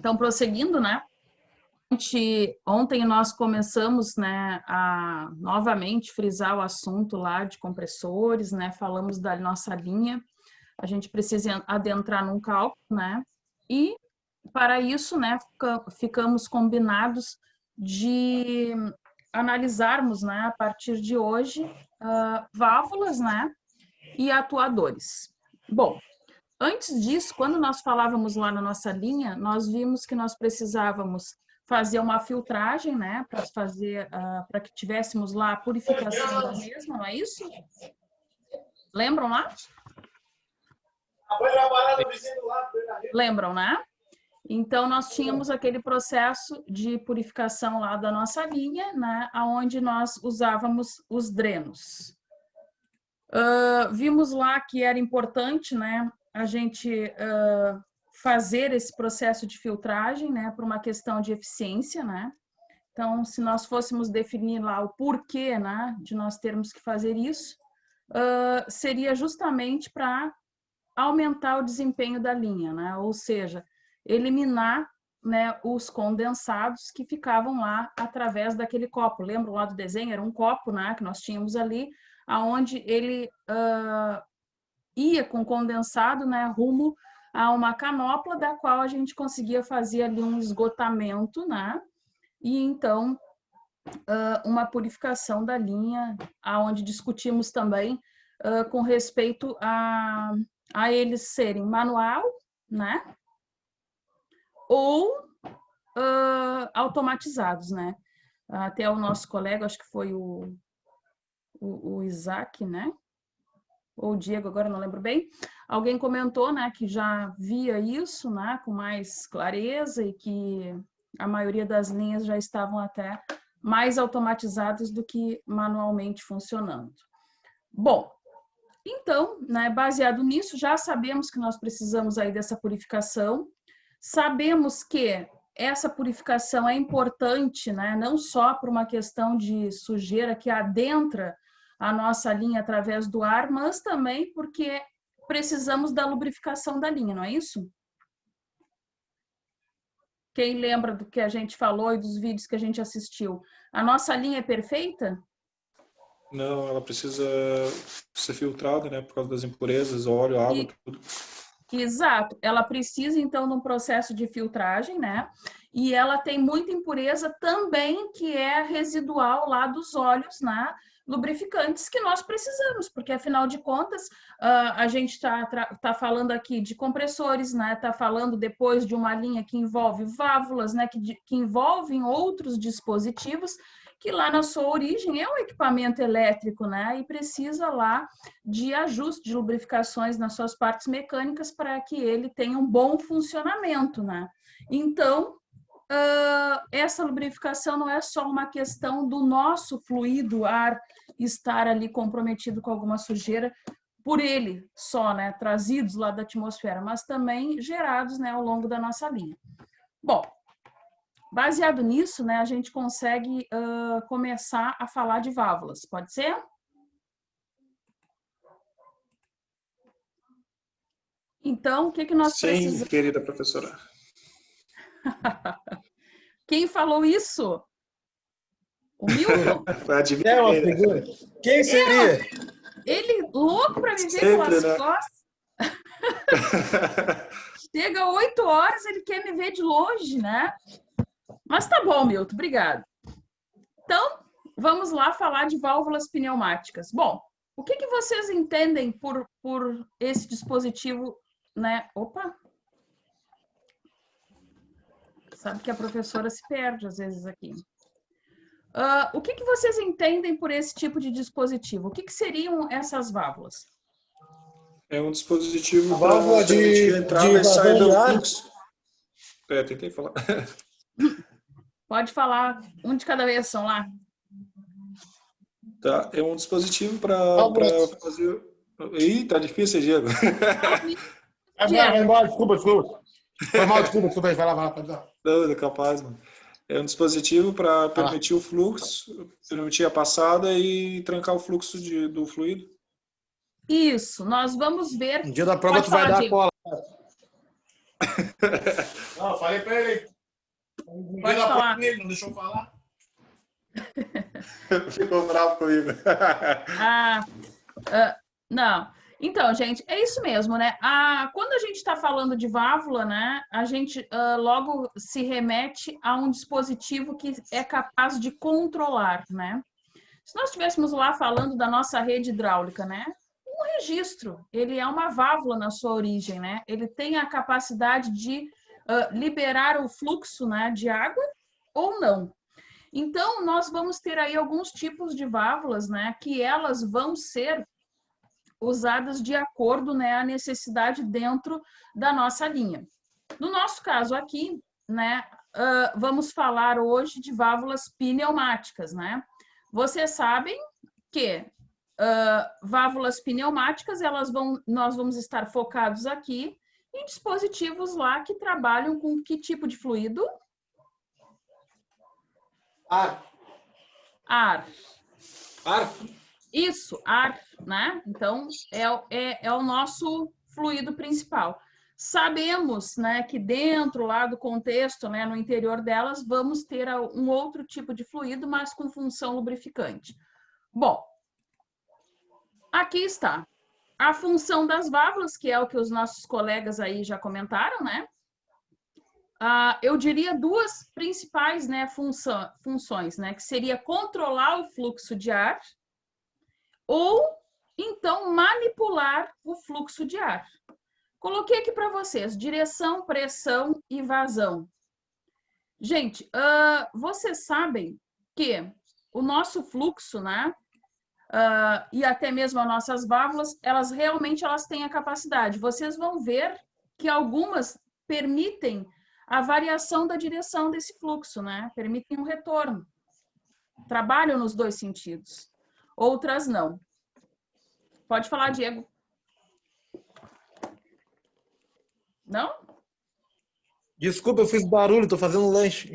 Então, prosseguindo, né? Ontem nós começamos, né, a novamente frisar o assunto lá de compressores, né? Falamos da nossa linha. A gente precisa adentrar num cálculo, né? E para isso, né, ficamos combinados de analisarmos, né, a partir de hoje, válvulas, né, e atuadores. Bom, antes disso, quando nós falávamos lá na nossa linha, nós vimos que nós precisávamos fazer uma filtragem, né, para fazer, para que tivéssemos lá a purificação da mesma, não é isso? Lembram lá? Lembram, né? Então, nós tínhamos aquele processo de purificação lá da nossa linha, né, onde nós usávamos os drenos. Vimos lá que era importante, né, a gente fazer esse processo de filtragem, né, por uma questão de eficiência, né? Então, se nós fôssemos definir lá o porquê, né, de nós termos que fazer isso, seria justamente para aumentar o desempenho da linha, né? Ou seja, eliminar, né, os condensados que ficavam lá através daquele copo. Lembra lá do desenho? Era um copo, né, que nós tínhamos ali, aonde ele ia com condensado, né, rumo a uma canopla da qual a gente conseguia fazer ali um esgotamento, né, e então uma purificação da linha, aonde discutimos também com respeito a eles serem manual, né, ou automatizados, né. Até o nosso colega, acho que foi o Isaac, né, ou o Diego, agora não lembro bem, alguém comentou, né, que já via isso, né, com mais clareza e que a maioria das linhas já estavam até mais automatizadas do que manualmente funcionando. Bom, então, né, baseado nisso, já sabemos que nós precisamos aí dessa purificação, sabemos que essa purificação é importante, né, não só por uma questão de sujeira que adentra a nossa linha através do ar, mas também porque precisamos da lubrificação da linha, não é isso? Quem lembra do que a gente falou e dos vídeos que a gente assistiu? A nossa linha é perfeita? Não, ela precisa ser filtrada, né, por causa das impurezas, óleo, água, tudo. Exato. Ela precisa, então, de um processo de filtragem, né? E ela tem muita impureza também, que é residual lá dos óleos, né? Lubrificantes que nós precisamos, porque afinal de contas, a gente tá falando aqui de compressores, né? Tá falando depois de uma linha que envolve válvulas, né? Que envolvem outros dispositivos, que lá na sua origem é um equipamento elétrico, né? E precisa lá de ajuste de lubrificações nas suas partes mecânicas para que ele tenha um bom funcionamento, né? Então, essa lubrificação não é só uma questão do nosso fluido ar estar ali comprometido com alguma sujeira por ele só, né, trazidos lá da atmosfera, mas também gerados, né, ao longo da nossa linha. Bom, baseado nisso, né, a gente consegue começar a falar de válvulas, pode ser? Então, o que nós precisamos? Sim, querida professora. Quem falou isso? O Milton? Adivinha, É uma né? figura. Quem seria? Ele louco para me ver Sempre, pelas né? costas. Chega 8 horas, ele quer me ver de longe, né? Mas tá bom, Milton, obrigado. Então, vamos lá falar de válvulas pneumáticas. Bom, o que vocês entendem por esse dispositivo, né? Opa! Sabe que a professora se perde às vezes aqui. O que vocês entendem por esse tipo de dispositivo? O que seriam essas válvulas? É um dispositivo para Válvula permitir a entrada e saída vazão de do ar. fluxo. Tentei falar. Pode falar um de cada vez, são lá. Tá, é um dispositivo para fazer... Ih, tá difícil, Diego. Vai embora, desculpa. Foi mal, desculpa, vai lá. Não, é capaz, mano. É um dispositivo para permitir o fluxo, permitir a passada e trancar o fluxo do fluido. Isso, nós vamos ver. No dia da prova tu vai dar a cola. Não, eu falei pra ele. Pode falar. Ele não deixou eu falar. Ficou bravo comigo. Não. Então, gente, é isso mesmo, né? Quando a gente está falando de válvula, né, a gente logo se remete a um dispositivo que é capaz de controlar, né? Se nós estivéssemos lá falando da nossa rede hidráulica, né? Um registro, ele é uma válvula na sua origem, né? Ele tem a capacidade de liberar o fluxo, né, de água ou não. Então, nós vamos ter aí alguns tipos de válvulas, né, que elas vão ser usadas de acordo, né, à necessidade dentro da nossa linha. No nosso caso aqui, né, vamos falar hoje de válvulas pneumáticas, né? Vocês sabem que válvulas pneumáticas, nós vamos estar focados aqui em dispositivos lá que trabalham com que tipo de fluido? Ar. Ar. Ar? Isso, ar, né? Então, é o nosso fluido principal. Sabemos, né, que dentro lá do contexto, né, no interior delas, vamos ter um outro tipo de fluido, mas com função lubrificante. Bom, aqui está a função das válvulas, que é o que os nossos colegas aí já comentaram, né? Eu diria duas principais, né, funções, né, que seria controlar o fluxo de ar ou, então, manipular o fluxo de ar. Coloquei aqui para vocês, direção, pressão e vazão. Gente, vocês sabem que o nosso fluxo, né, e até mesmo as nossas válvulas, elas realmente têm a capacidade. Vocês vão ver que algumas permitem a variação da direção desse fluxo, né? Permitem um retorno. Trabalham nos dois sentidos. Outras não. Pode falar, Diego. Não? Desculpa, eu fiz barulho, tô fazendo lanche.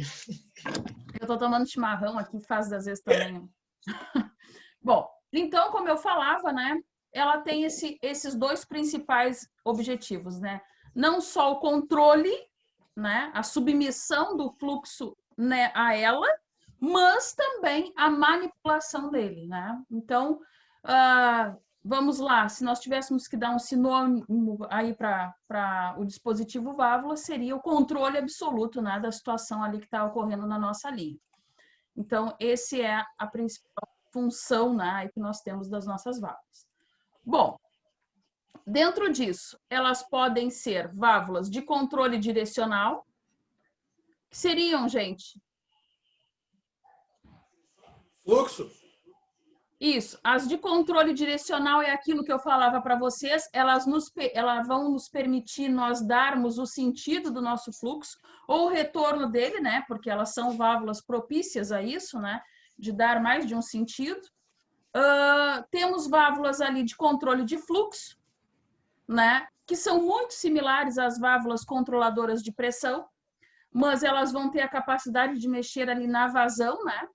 Eu tô tomando chimarrão aqui, faz às vezes também. Bom, então, como eu falava, né? Ela tem esses dois principais objetivos, né? Não só o controle, né? A submissão do fluxo, né, a ela, mas também a manipulação dele, né? Então, vamos lá, se nós tivéssemos que dar um sinônimo aí para o dispositivo válvula, seria o controle absoluto, né, da situação ali que está ocorrendo na nossa linha. Então, esse é a principal função, né, que nós temos das nossas válvulas. Bom, dentro disso, elas podem ser válvulas de controle direcional, que seriam, gente? Fluxo? Isso, as de controle direcional é aquilo que eu falava para vocês, elas vão nos permitir nós darmos o sentido do nosso fluxo ou o retorno dele, né? Porque elas são válvulas propícias a isso, né? De dar mais de um sentido. Temos válvulas ali de controle de fluxo, né? Que são muito similares às válvulas controladoras de pressão, mas elas vão ter a capacidade de mexer ali na vazão, né?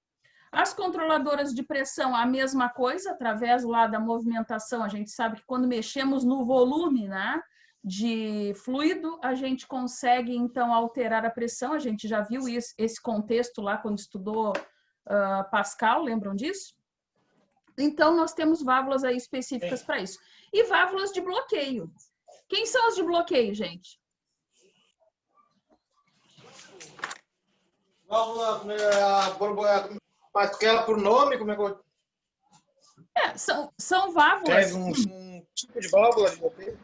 As controladoras de pressão, a mesma coisa, através lá da movimentação. A gente sabe que quando mexemos no volume, né, de fluido, a gente consegue, então, alterar a pressão. A gente já viu esse contexto lá quando estudou Pascal, lembram disso? Então, nós temos válvulas aí específicas para isso. E válvulas de bloqueio. Quem são as de bloqueio, gente? Válvula, mas tu quer ela por nome? Como é que eu... São válvulas. Um tipo de válvula de bloqueio?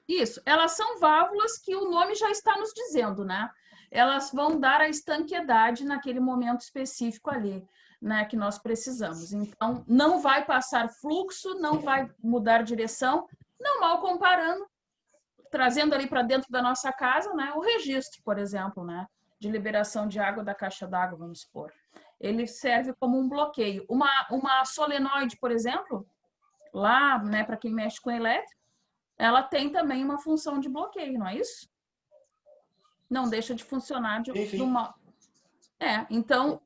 Isso, elas são válvulas que o nome já está nos dizendo, né? Elas vão dar a estanqueidade naquele momento específico ali, né, que nós precisamos. Então, não vai passar fluxo, não vai mudar direção, não mal comparando, trazendo ali para dentro da nossa casa, né, o registro, por exemplo, né, de liberação de água da caixa d'água, vamos supor. Ele serve como um bloqueio. Uma solenoide, por exemplo, lá, né, para quem mexe com elétrico, ela tem também uma função de bloqueio, não é isso? Não deixa de funcionar de uma... Então,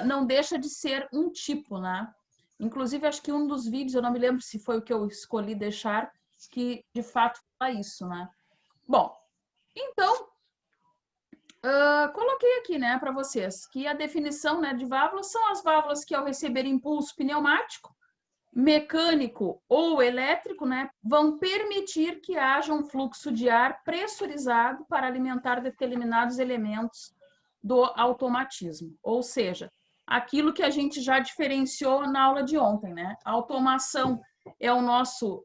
não deixa de ser um tipo, né? Inclusive, acho que um dos vídeos, eu não me lembro se foi o que eu escolhi deixar, que de fato fala isso, né? Bom, então, Coloquei aqui, né, para vocês, que a definição, né, de válvulas são as válvulas que, ao receber impulso pneumático, mecânico ou elétrico, né, vão permitir que haja um fluxo de ar pressurizado para alimentar determinados elementos do automatismo. Ou seja, aquilo que a gente já diferenciou na aula de ontem, né? A automação é o nosso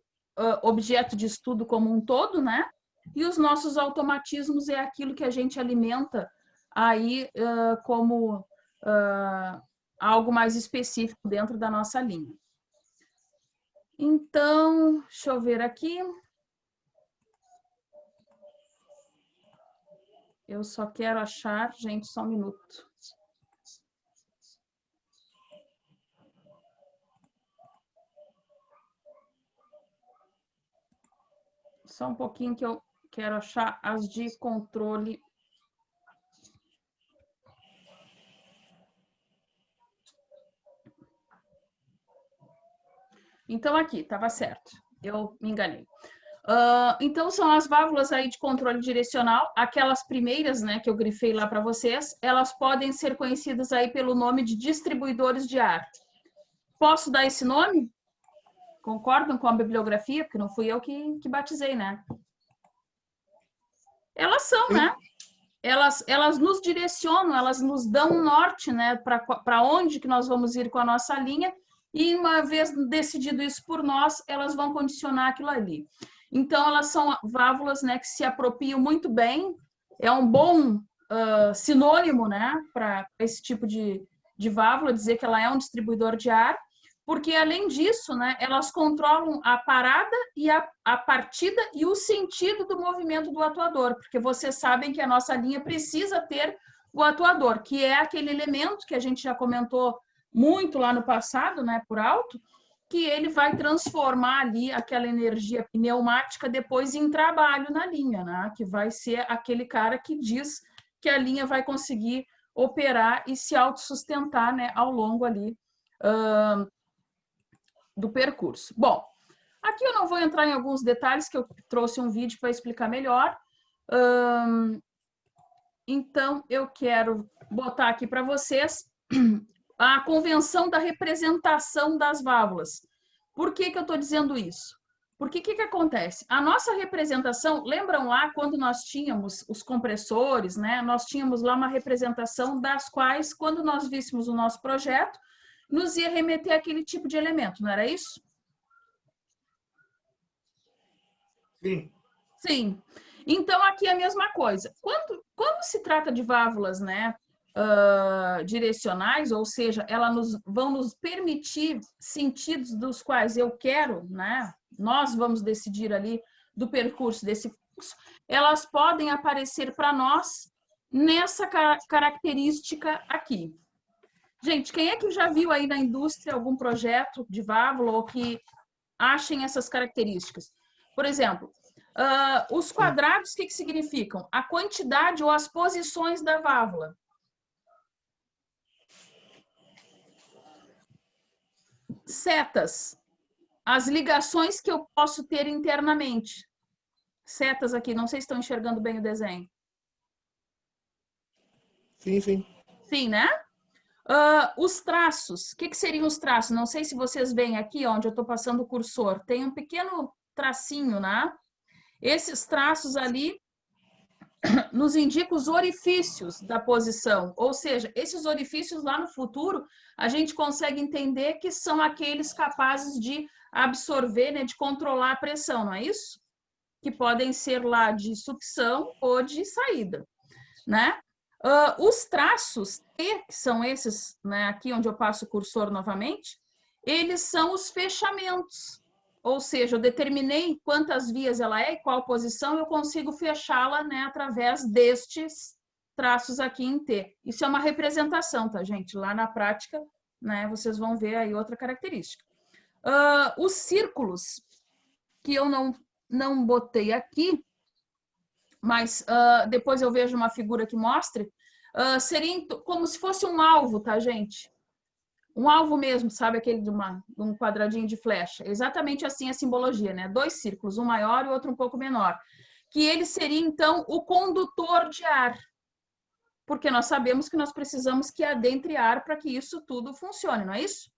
objeto de estudo como um todo, né? E os nossos automatismos é aquilo que a gente alimenta aí como algo mais específico dentro da nossa linha. Então, deixa eu ver aqui. Eu só quero achar, gente, só um minuto. Só um pouquinho que eu quero achar as de controle. Então, aqui, estava certo. Eu me enganei. Então, são as válvulas aí de controle direcional, aquelas primeiras, né, que eu grifei lá para vocês, elas podem ser conhecidas aí pelo nome de distribuidores de ar. Posso dar esse nome? Concordam com a bibliografia? Porque não fui eu que batizei, né? Elas são, né? Elas nos direcionam, elas nos dão um norte, né, para onde que nós vamos ir com a nossa linha, e uma vez decidido isso por nós, elas vão condicionar aquilo ali. Então, elas são válvulas, né, que se apropriam muito bem, é um bom sinônimo, né, para esse tipo de válvula, dizer que ela é um distribuidor de ar, porque, além disso, né, elas controlam a parada e a partida e o sentido do movimento do atuador, porque vocês sabem que a nossa linha precisa ter o atuador, que é aquele elemento que a gente já comentou muito lá no passado, né, por alto, que ele vai transformar ali aquela energia pneumática depois em trabalho na linha, né, que vai ser aquele cara que diz que a linha vai conseguir operar e se autossustentar, né, ao longo ali do percurso. Bom, aqui eu não vou entrar em alguns detalhes, que eu trouxe um vídeo para explicar melhor. Então, eu quero botar aqui para vocês a convenção da representação das válvulas. Por que eu estou dizendo isso? Porque o que acontece? A nossa representação, lembram lá quando nós tínhamos os compressores, né? Nós tínhamos lá uma representação das quais, quando nós víssemos o nosso projeto, nos ia remeter àquele tipo de elemento, não era isso? Sim. Sim. Então, aqui é a mesma coisa. Quando se trata de válvulas, né, direcionais, ou seja, elas vão nos permitir sentidos dos quais eu quero, né, nós vamos decidir ali do percurso desse fluxo, elas podem aparecer para nós nessa característica aqui. Gente, quem é que já viu aí na indústria algum projeto de válvula ou que achem essas características? Por exemplo, os quadrados, o que significam? A quantidade ou as posições da válvula. Setas, as ligações que eu posso ter internamente. Setas aqui, não sei se estão enxergando bem o desenho. Sim, sim. Sim, né? Os traços, o que seriam os traços? Não sei se vocês veem aqui, onde eu estou passando o cursor, tem um pequeno tracinho, né? Esses traços ali nos indicam os orifícios da posição, ou seja, esses orifícios lá no futuro, a gente consegue entender que são aqueles capazes de absorver, né, de controlar a pressão, não é isso? Que podem ser lá de sucção ou de saída, né? Os traços T, que são esses, né, aqui onde eu passo o cursor novamente, eles são os fechamentos. Ou seja, eu determinei quantas vias ela é e qual posição, eu consigo fechá-la, né, através destes traços aqui em T. Isso é uma representação, tá, gente? Lá na prática, né, vocês vão ver aí outra característica. Os círculos, que eu não botei aqui, mas depois eu vejo uma figura que mostre, seria como se fosse um alvo, tá, gente? Um alvo mesmo, sabe? Aquele de um quadradinho de flecha. Exatamente assim a simbologia, né? 2 círculos, um maior e outro um pouco menor. Que ele seria, então, o condutor de ar. porque nós sabemos que nós precisamos que adentre ar para que isso tudo funcione, não é isso?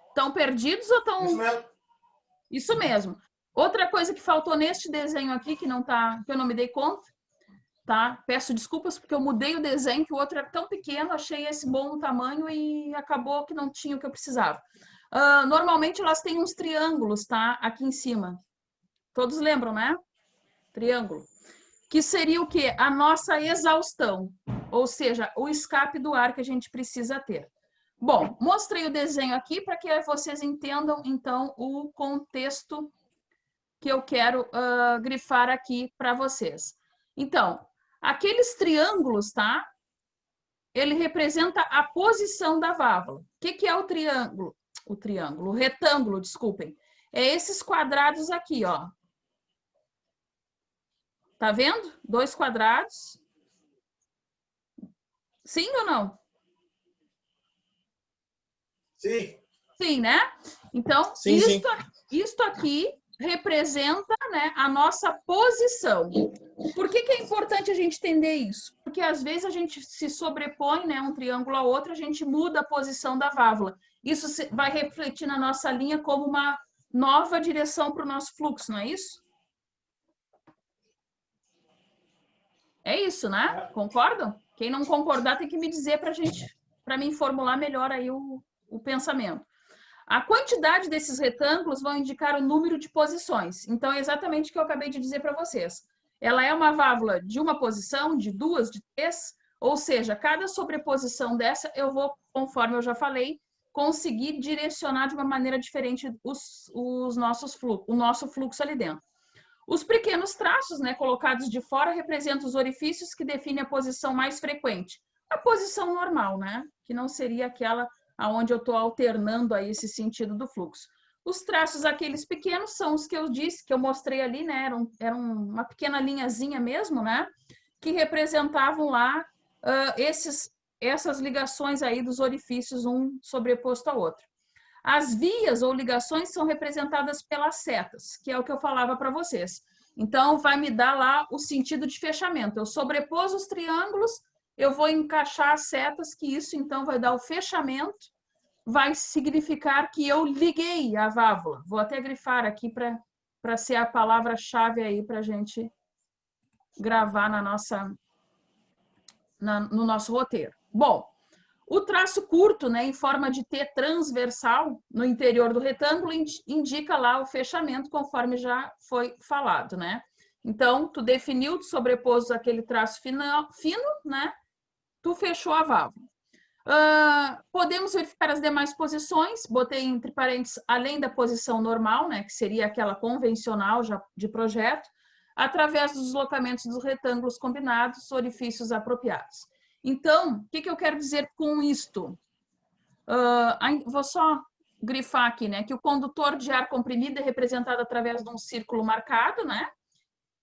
Estão perdidos ou estão... Isso mesmo. Outra coisa que faltou neste desenho aqui, que não tá, que eu não me dei conta, tá? Peço desculpas porque eu mudei o desenho, que o outro era tão pequeno, achei esse bom no tamanho e acabou que não tinha o que eu precisava. Normalmente elas têm uns triângulos, tá? Aqui em cima. Todos lembram, né? Triângulo. Que seria o quê? A nossa exaustão, ou seja, o escape do ar que a gente precisa ter. Bom, mostrei o desenho aqui para que vocês entendam, então, o contexto que eu quero grifar aqui para vocês. Então, aqueles triângulos, tá? Ele representa a posição da válvula. O que é o triângulo? O retângulo, desculpem. É esses quadrados aqui, ó. Tá vendo? 2 quadrados. Sim ou não? Sim. Sim, né? Então, Sim, isto aqui representa, né, a nossa posição. Por que é importante a gente entender isso? Porque às vezes a gente se sobrepõe, né, um triângulo ao outro, a gente muda a posição da válvula. Isso vai refletir na nossa linha como uma nova direção para o nosso fluxo, não é isso? É isso, né? Concordam? Quem não concordar tem que me dizer para mim formular melhor aí o pensamento. A quantidade desses retângulos vão indicar o número de posições. Então, é exatamente o que eu acabei de dizer para vocês. Ela é uma válvula de uma posição, de 2, de 3, ou seja, cada sobreposição dessa eu vou, conforme eu já falei, conseguir direcionar de uma maneira diferente o nosso fluxo ali dentro. Os pequenos traços, né, colocados de fora, representam os orifícios que definem a posição mais frequente. A posição normal, né, que não seria aquela aonde eu estou alternando aí esse sentido do fluxo. Os traços, aqueles pequenos, são os que eu disse, que eu mostrei ali, né? Eram uma pequena linhazinha mesmo, né? Que representavam lá essas ligações aí dos orifícios, um sobreposto ao outro. As vias ou ligações são representadas pelas setas, que é o que eu falava para vocês. Então, vai me dar lá o sentido de fechamento. Eu sobrepus os triângulos, eu vou encaixar as setas, que isso então vai dar o fechamento, vai significar que eu liguei a válvula. Vou até grifar aqui para ser a palavra-chave aí para a gente gravar no nosso roteiro. Bom, o traço curto, né, em forma de T transversal no interior do retângulo indica lá o fechamento, conforme já foi falado, né? Então, tu definiu, tu sobrepôs aquele traço fino, né? Tu fechou a válvula. Podemos verificar as demais posições, botei entre parênteses, além da posição normal, né, que seria aquela convencional já de projeto, através dos deslocamentos dos retângulos combinados, orifícios apropriados. Então, o que eu quero dizer com isto? Vou só grifar aqui, né, que o condutor de ar comprimido é representado através de um círculo marcado, né,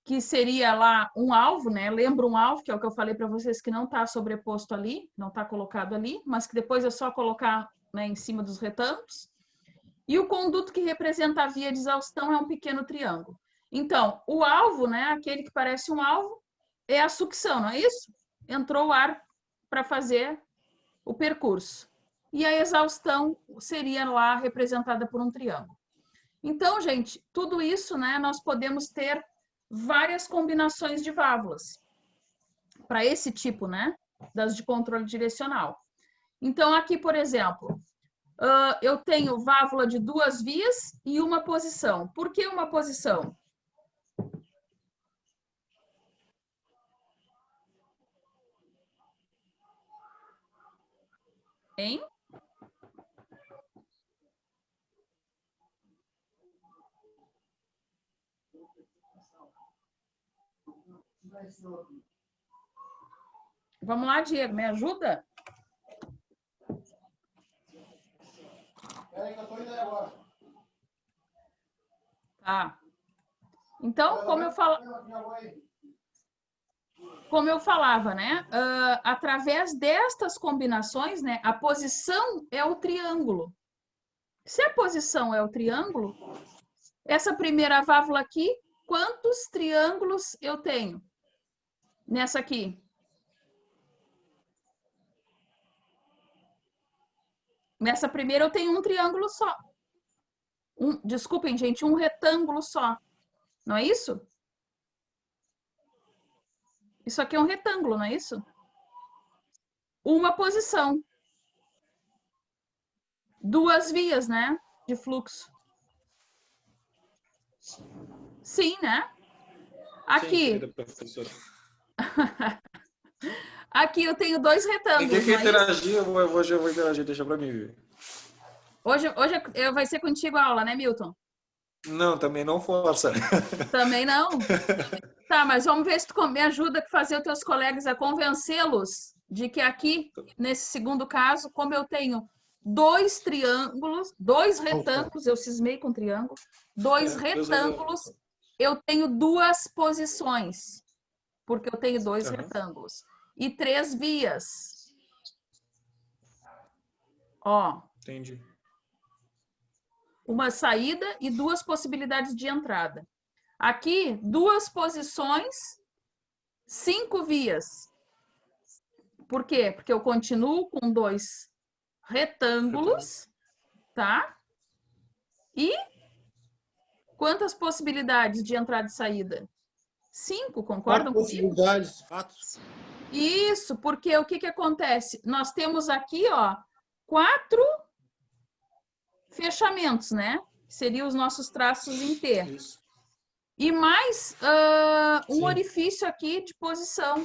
que seria lá um alvo, né? Lembra um alvo, que é o que eu falei para vocês, que não está sobreposto ali, não está colocado ali, mas que depois é só colocar, né, em cima dos retângulos. E o conduto que representa a via de exaustão é um pequeno triângulo. Então, o alvo, né, aquele que parece um alvo, é a sucção, não é isso? Entrou o ar para fazer o percurso. E a exaustão seria lá representada por um triângulo. Então, gente, tudo isso, né, nós podemos ter várias combinações de válvulas para esse tipo, né, das de controle direcional. Então, aqui, por exemplo, eu tenho válvula de 2 vias e uma posição. Por que uma posição? Hein? Vamos lá, Diego, me ajuda? Peraí que eu tô indo aí agora. Tá. Então, como eu falava, né? Através destas combinações, né? A posição é o triângulo. Se a posição é o triângulo, essa primeira válvula aqui quantos triângulos eu tenho nessa aqui? Nessa primeira eu tenho um triângulo só. Desculpem, gente, um retângulo só. Não é isso? Isso aqui é um retângulo, não é isso? Uma posição. Duas vias, né? De fluxo. Sim, né? Aqui. Sim, Aqui eu tenho dois retângulos. Ninguém quer interagir, eu vou interagir, deixa pra mim ver. Hoje vai ser contigo a aula, né, Milton? Não, também não força. Também não? Tá, mas vamos ver se tu me ajuda a fazer os teus colegas a convencê-los de que aqui, nesse segundo caso, como eu tenho dois triângulos, dois retângulos, eu cismei com triângulo, dois retângulos, eu tenho duas posições, porque eu tenho dois retângulos. E três vias. Ó. Entendi. Uma saída e duas possibilidades de entrada. Aqui, duas posições, 5 vias. Por quê? Porque eu continuo com dois retângulos, tá? E quantas possibilidades de entrada e saída? 5, concordam comigo? Possibilidades, fatos. Isso, porque o que acontece? Nós temos aqui, ó, 4 fechamentos, né? Seriam os nossos traços em T. Isso. E mais um orifício aqui de posição.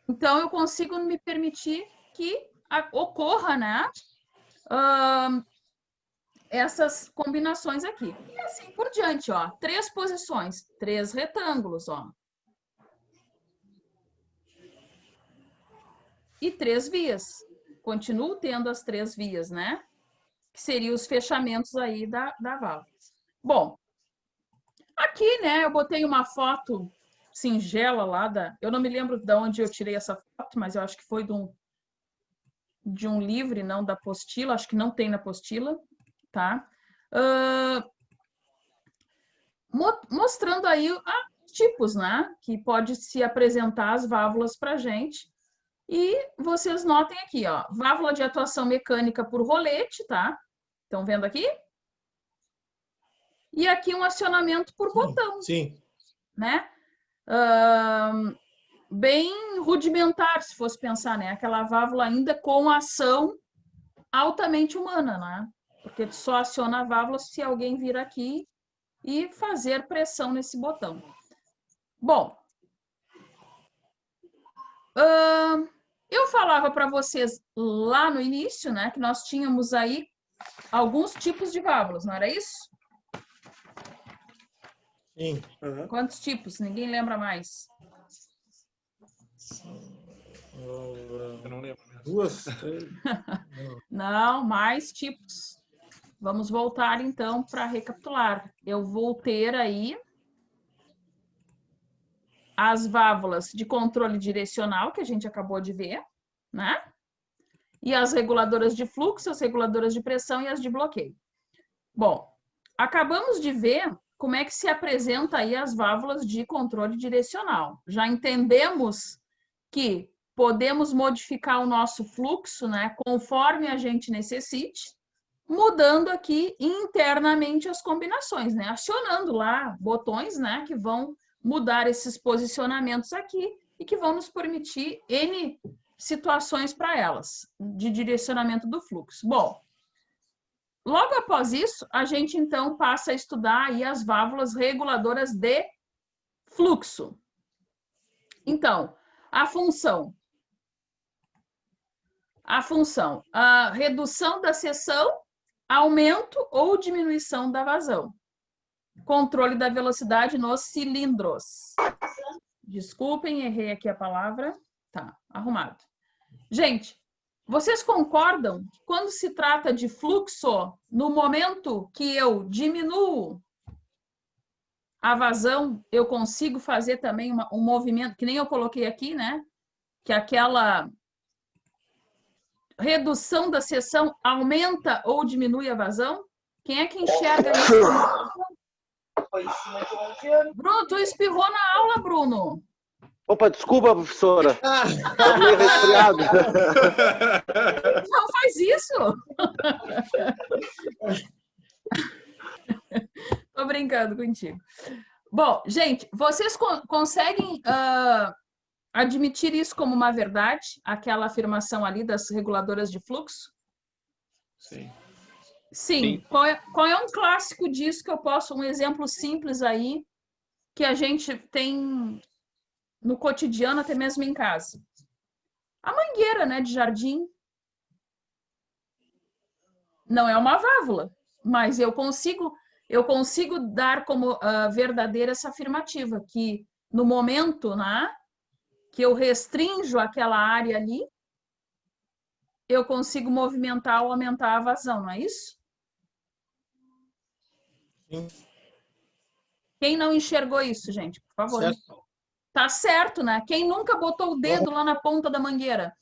Então, eu consigo me permitir que ocorra, né? Essas combinações aqui. E assim por diante, ó. 3 posições, 3 retângulos, ó. E 3 vias. Continuo tendo as 3 vias, né? Que seriam os fechamentos aí da válvula. Bom, aqui, né, eu botei uma foto singela lá eu não me lembro de onde eu tirei essa foto, mas eu acho que foi de um livro, não da apostila, acho que não tem na apostila, tá? Mostrando aí tipos, né, que pode se apresentar as válvulas pra gente. E vocês notem aqui, ó, válvula de atuação mecânica por rolete, tá? Estão vendo aqui? E aqui um acionamento por botão. Sim. Né? Bem rudimentar, se fosse pensar, né? Aquela válvula ainda com ação altamente humana, né? Porque tu só aciona a válvula se alguém vir aqui e fazer pressão nesse botão. Bom, eu falava para vocês lá no início, né, que nós tínhamos aí alguns tipos de válvulas, não era isso? Sim. Quantos tipos? Ninguém lembra mais. Eu não lembro. 2, 3. Não, mais tipos. Vamos voltar então para recapitular. Eu vou ter aí as válvulas de controle direcional, que a gente acabou de ver, né? E as reguladoras de fluxo, as reguladoras de pressão e as de bloqueio. Bom, acabamos de ver como é que se apresenta aí as válvulas de controle direcional. Já entendemos que podemos modificar o nosso fluxo, né, conforme a gente necessite, mudando aqui internamente as combinações, né, acionando lá botões, né, que vão mudar esses posicionamentos aqui e que vão nos permitir N situações para elas, de direcionamento do fluxo. Bom, logo após isso, a gente então passa a estudar aí as válvulas reguladoras de fluxo. Então, a função, a redução da seção, aumento ou diminuição da vazão. Controle da velocidade nos cilindros. Desculpem, errei aqui a palavra. Tá, arrumado. Gente, vocês concordam que quando se trata de fluxo, no momento que eu diminuo a vazão, eu consigo fazer também um movimento, que nem eu coloquei aqui, né? Que aquela redução da seção aumenta ou diminui a vazão? Quem é que enxerga isso? Bruno, tu espirrou na aula, Bruno. Opa, desculpa, professora. Tô meio resfriado. Não faz isso. Tô brincando contigo. Bom, gente, vocês conseguem admitir isso como uma verdade? Aquela afirmação ali das reguladoras de fluxo? Sim. Sim. Qual é um clássico disso que eu posso, um exemplo simples aí, que a gente tem no cotidiano, até mesmo em casa? A mangueira, né, de jardim. Não é uma válvula, mas eu consigo dar como verdadeira essa afirmativa, que no momento, né, que eu restrinjo aquela área ali, eu consigo movimentar ou aumentar a vazão, não é isso? Sim. Quem não enxergou isso, gente, por favor? Certo. Tá certo, né? Quem nunca botou o dedo lá na ponta da mangueira?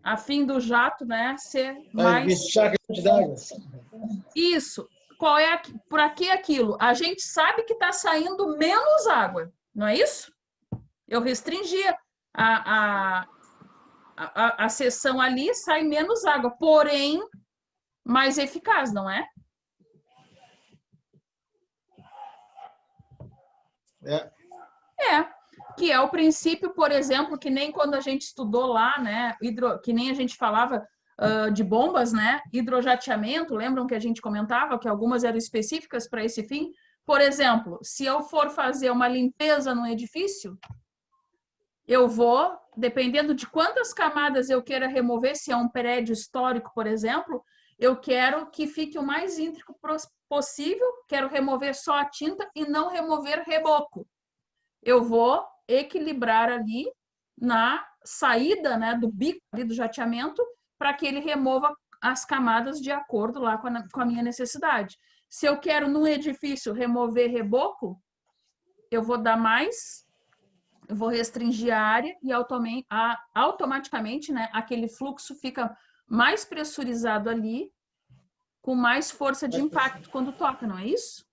A fim do jato, né, ser Vai mais... bichar a quantidade. Isso. Por que aquilo? A gente sabe que está saindo menos água, não é isso? Eu restringia a seção ali, sai menos água, porém mais eficaz, não é? Que é o princípio, por exemplo, que nem quando a gente estudou lá, né, que nem a gente falava de bombas, né, hidrojateamento, lembram que a gente comentava que algumas eram específicas para esse fim? Por exemplo, se eu for fazer uma limpeza no edifício, eu vou, dependendo de quantas camadas eu queira remover, se é um prédio histórico, por exemplo, eu quero que fique o mais íntegro possível, quero remover só a tinta e não remover reboco. Eu vou equilibrar ali na saída, né, do bico ali do jateamento para que ele remova as camadas de acordo lá com a minha necessidade. Se eu quero num edifício remover reboco, eu vou dar mais, eu vou restringir a área e automaticamente, né, aquele fluxo fica mais pressurizado ali, com mais força de impacto quando toca, não é isso?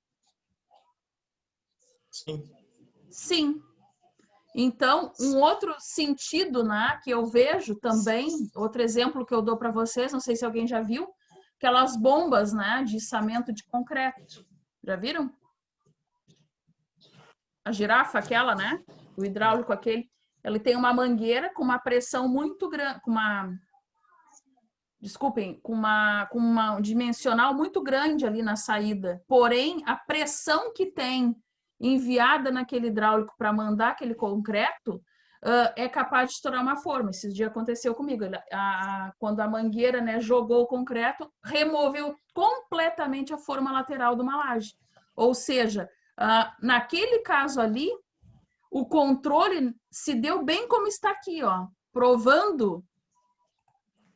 Sim. Sim. Então, um outro sentido, né, que eu vejo também, outro exemplo que eu dou para vocês, não sei se alguém já viu, aquelas bombas, né, de içamento de concreto. Já viram? A girafa, aquela, né? O hidráulico aquele, ele tem uma mangueira com uma pressão muito grande, com uma dimensional muito grande ali na saída. Porém, a pressão que tem enviada naquele hidráulico para mandar aquele concreto é capaz de estourar uma forma. Esses dias aconteceu comigo. Quando a mangueira, né, jogou o concreto, removeu completamente a forma lateral de uma laje. Ou seja, naquele caso ali, o controle se deu bem como está aqui, ó, provando,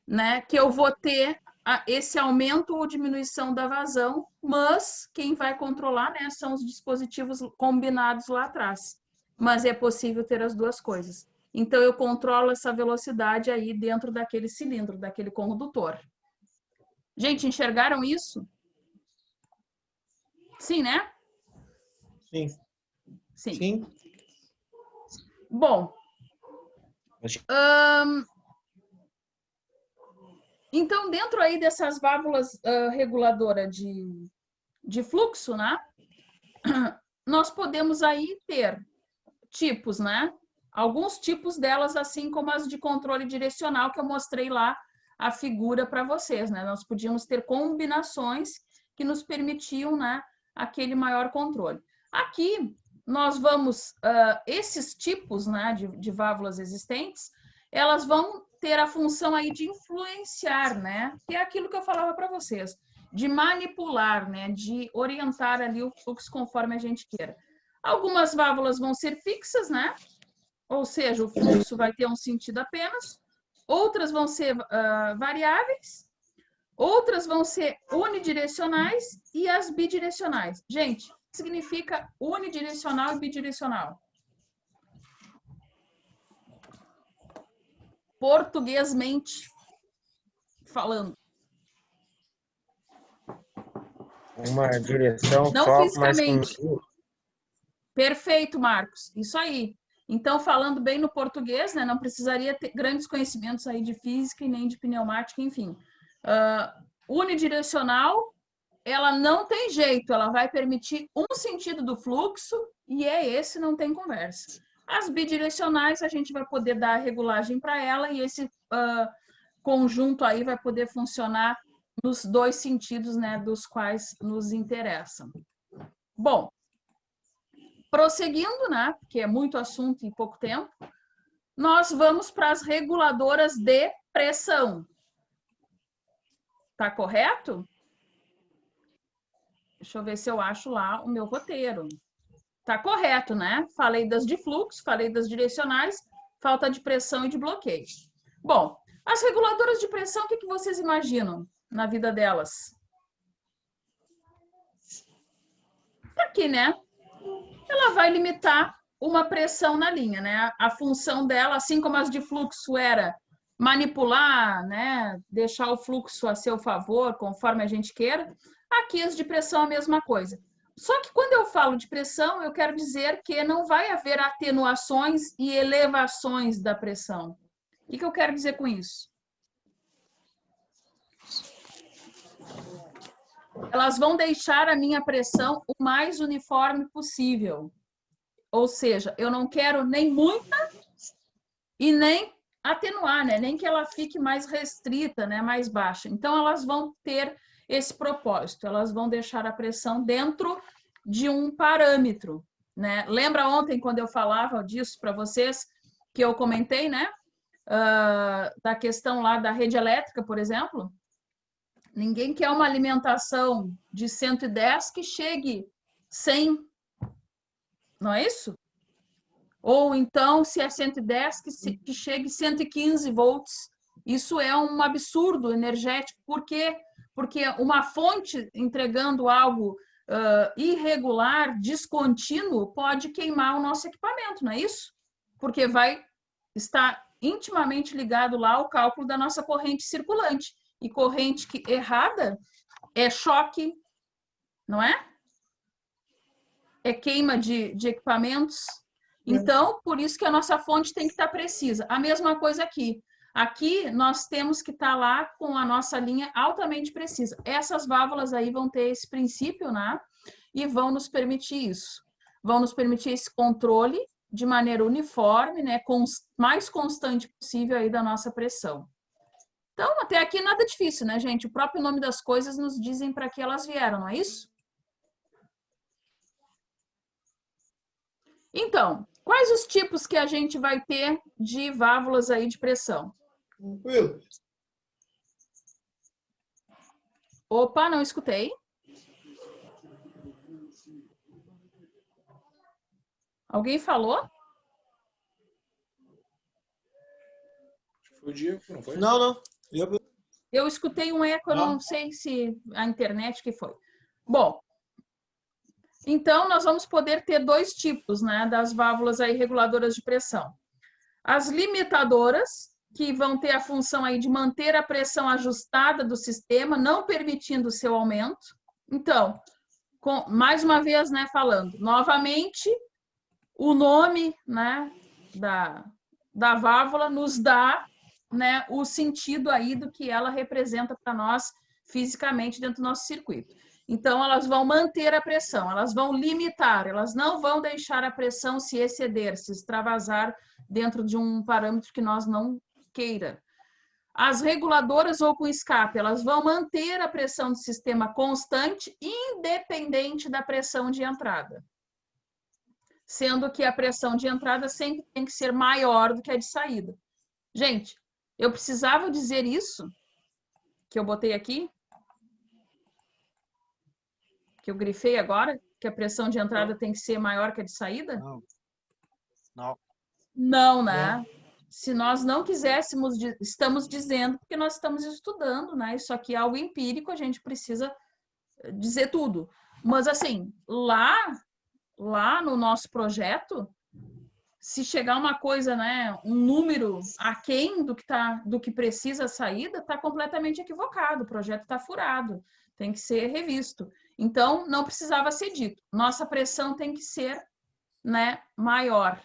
né, que eu vou ter esse aumento ou diminuição da vazão, mas quem vai controlar, né, são os dispositivos combinados lá atrás. Mas é possível ter as duas coisas. Então, eu controlo essa velocidade aí dentro daquele cilindro, daquele condutor. Gente, enxergaram isso? Sim, né? Sim. Sim. Sim. Bom, então, dentro aí dessas válvulas reguladoras de fluxo, né? Nós podemos aí ter tipos, né? Alguns tipos delas, assim como as de controle direcional, que eu mostrei lá a figura para vocês, né? Nós podíamos ter combinações que nos permitiam, né, aquele maior controle. Aqui, nós vamos, esses tipos, né, de válvulas existentes, elas vão ter a função aí de influenciar, né? Que é aquilo que eu falava para vocês, de manipular, né, de orientar ali o fluxo conforme a gente queira. Algumas válvulas vão ser fixas, né? Ou seja, o fluxo vai ter um sentido apenas. Outras vão ser variáveis. Outras vão ser unidirecionais e as bidirecionais. Gente, o que significa unidirecional e bidirecional? Portuguesmente falando. Uma direção Não só, mas fisicamente. Perfeito, Marcos. Isso aí. Então, falando bem no português, né, não precisaria ter grandes conhecimentos aí de física e nem de pneumática, enfim. Unidirecional, ela não tem jeito, ela vai permitir um sentido do fluxo e é esse, não tem conversa. As bidirecionais, a gente vai poder dar a regulagem para ela e esse conjunto aí vai poder funcionar nos dois sentidos, né, dos quais nos interessam. Bom, prosseguindo, né, porque é muito assunto em pouco tempo, nós vamos para as reguladoras de pressão. Tá correto? Deixa eu ver se eu acho lá o meu roteiro. Tá correto, né? Falei das de fluxo, falei das direcionais, falta de pressão e de bloqueio. Bom, as reguladoras de pressão, o que vocês imaginam na vida delas? Tá aqui, né? Ela vai limitar uma pressão na linha, né? A função dela, assim como as de fluxo era manipular, né? Deixar o fluxo a seu favor, conforme a gente queira, aqui as de pressão a mesma coisa. Só que quando eu falo de pressão, eu quero dizer que não vai haver atenuações e elevações da pressão. O que eu quero dizer com isso? Elas vão deixar a minha pressão o mais uniforme possível. Ou seja, eu não quero nem muita e nem atenuar, né? Nem que ela fique mais restrita, né? Mais baixa. Então, elas vão ter esse propósito. Elas vão deixar a pressão dentro de um parâmetro, né? Lembra ontem, quando eu falava disso para vocês, que eu comentei, né? Da questão lá da rede elétrica, por exemplo? Ninguém quer uma alimentação de 110 que chegue 100, não é isso? Ou então, se é 110, que chegue 115 volts. Isso é um absurdo energético. Por quê? Porque uma fonte entregando algo irregular, descontínuo, pode queimar o nosso equipamento, não é isso? Porque vai estar intimamente ligado lá ao cálculo da nossa corrente circulante. E corrente errada é choque, não é? É queima de equipamentos. Então, por isso que a nossa fonte tem que estar precisa. A mesma coisa aqui. Aqui, nós temos que estar lá com a nossa linha altamente precisa. Essas válvulas aí vão ter esse princípio, né? E vão nos permitir isso. Vão nos permitir esse controle de maneira uniforme, né? Mais constante possível aí da nossa pressão. Então, até aqui nada difícil, né, gente? O próprio nome das coisas nos dizem para que elas vieram, não é isso? Então, quais os tipos que a gente vai ter de válvulas aí de pressão? Tranquilo. Opa, não escutei. Alguém falou? Foi o Diego, não foi? Não. Eu escutei um eco, eu não sei se a internet que foi. Bom, então nós vamos poder ter dois tipos, né, das válvulas aí reguladoras de pressão. As limitadoras, que vão ter a função aí de manter a pressão ajustada do sistema, não permitindo o seu aumento. Então, mais uma vez, né, falando, novamente, o nome, né, da válvula nos dá, né, o sentido aí do que ela representa para nós fisicamente dentro do nosso circuito. Então, elas vão manter a pressão, elas vão limitar, elas não vão deixar a pressão se exceder, se extravasar dentro de um parâmetro que nós não queira. As reguladoras ou com escape, elas vão manter a pressão do sistema constante, independente da pressão de entrada. Sendo que a pressão de entrada sempre tem que ser maior do que a de saída. Gente, eu precisava dizer isso, que eu botei aqui, que eu grifei agora, que a pressão de entrada tem que ser maior que a de saída? Não, né? Se nós não quiséssemos, estamos dizendo, porque nós estamos estudando, né? Isso aqui é algo empírico, a gente precisa dizer tudo. Mas, assim, lá no nosso projeto, se chegar uma coisa, né, um número aquém do que precisa a saída, está completamente equivocado, o projeto está furado, tem que ser revisto. Então, não precisava ser dito. Nossa pressão tem que ser, né, maior.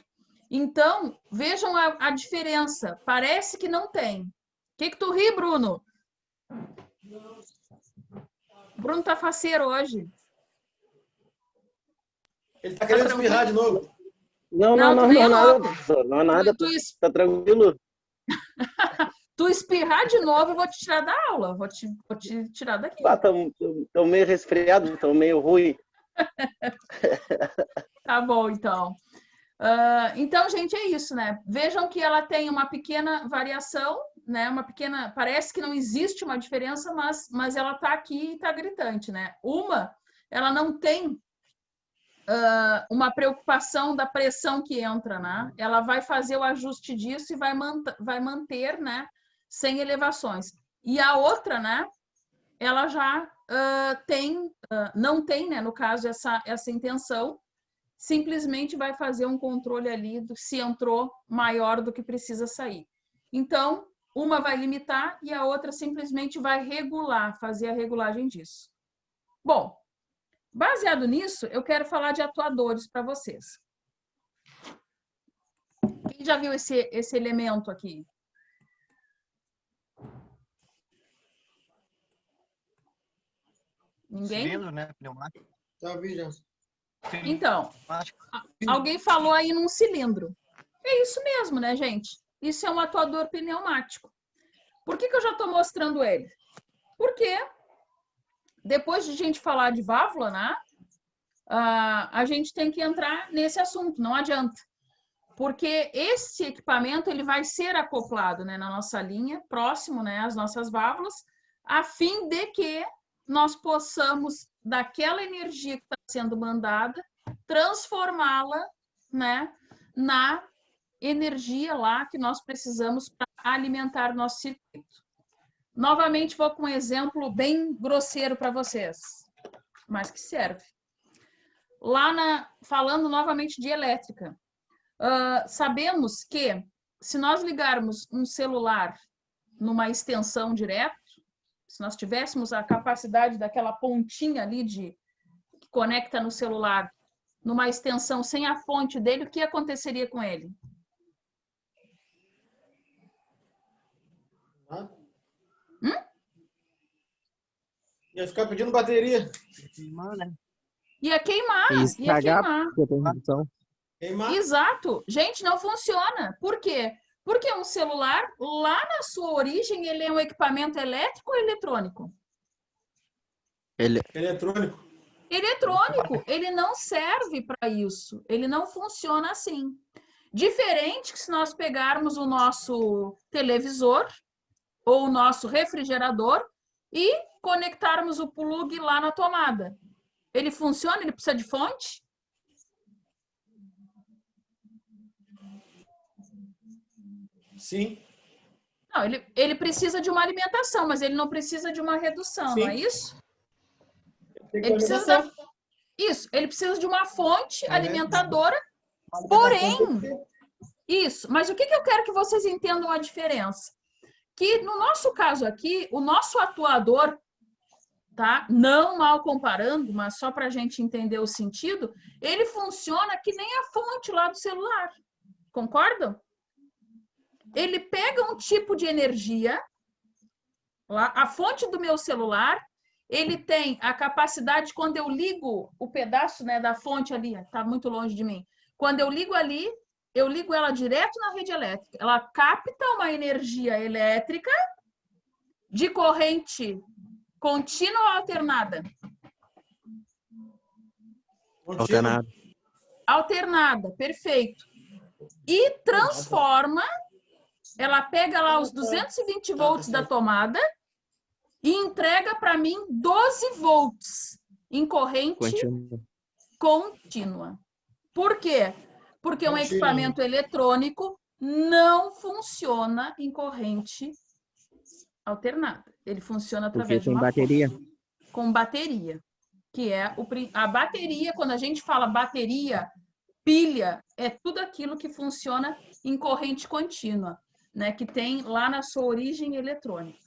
Então, vejam a diferença. Parece que não tem. O que tu ri, Bruno? Bruno tá faceiro hoje. Ele tá querendo espirrar de novo. Não é nada, professor. Não é nada. Tá tranquilo. Tu espirrar de novo, eu vou te tirar da aula. Vou te tirar daqui. Tô meio resfriado, tô meio ruim. Tá bom, então. Então, gente, é isso, né? Vejam que ela tem uma pequena variação, né? Uma pequena... Parece que não existe uma diferença, mas ela tá aqui e tá gritante, né? Ela não tem uma preocupação da pressão que entra, né? Ela vai fazer o ajuste disso e vai manter, né? Sem elevações. E a outra, né? Ela já não tem, né? No caso, essa intenção, simplesmente vai fazer um controle ali se entrou maior do que precisa sair. Então, uma vai limitar e a outra simplesmente vai regular, fazer a regulagem disso. Bom, baseado nisso, eu quero falar de atuadores para vocês. Quem já viu esse elemento aqui? Ninguém? Cilindro, né? Pneumático. Já vi, já. Então, alguém falou aí num cilindro. É isso mesmo, né, gente? Isso é um atuador pneumático. Por que eu já estou mostrando ele? Porque depois de a gente falar de válvula, né, a gente tem que entrar nesse assunto, não adianta. Porque esse equipamento ele vai ser acoplado, né, na nossa linha, próximo, né, às nossas válvulas, a fim de que nós possamos, daquela energia que está sendo mandada, transformá-la, né, na energia lá que nós precisamos para alimentar o nosso circuito. Novamente, vou com um exemplo bem grosseiro para vocês, mas que serve. Falando novamente de elétrica, sabemos que se nós ligarmos um celular numa extensão direta, se nós tivéssemos a capacidade daquela pontinha ali que conecta no celular numa extensão sem a fonte dele, o que aconteceria com ele? Ia ficar pedindo bateria. Ia queimar. Ia Queimar. Exato. Gente, não funciona. Por quê? Porque um celular, lá na sua origem, ele é um equipamento elétrico ou eletrônico? Eletrônico. Eletrônico. Ele não serve para isso. Ele não funciona assim. Diferente que se nós pegarmos o nosso televisor ou o nosso refrigerador e conectarmos o plug lá na tomada. Ele funciona? Ele precisa de fonte? Sim. Não, ele precisa de uma alimentação, mas ele não precisa de uma redução, Sim. não é isso? Ele precisa isso, ele precisa de uma fonte alimentadora, porém, isso. Mas o que eu quero que vocês entendam a diferença? Que no nosso caso aqui, o nosso atuador, tá? Não mal comparando, mas só para a gente entender o sentido, ele funciona que nem a fonte lá do celular. Concordam? Ele pega um tipo de energia, lá, a fonte do meu celular, ele tem a capacidade, quando eu ligo o pedaço, né, da fonte ali, está muito longe de mim, quando eu ligo ali, eu ligo ela direto na rede elétrica. Ela capta uma energia elétrica de corrente contínua ou alternada? Alternada, perfeito. E transforma, ela pega lá os 220 volts da tomada e entrega para mim 12 volts em corrente contínua. Por quê? Porque um equipamento eletrônico não funciona em corrente alternada. Ele funciona através de uma bateria. Com bateria, que é a bateria. Quando a gente fala bateria, pilha, é tudo aquilo que funciona em corrente contínua, né? Que tem lá na sua origem eletrônica.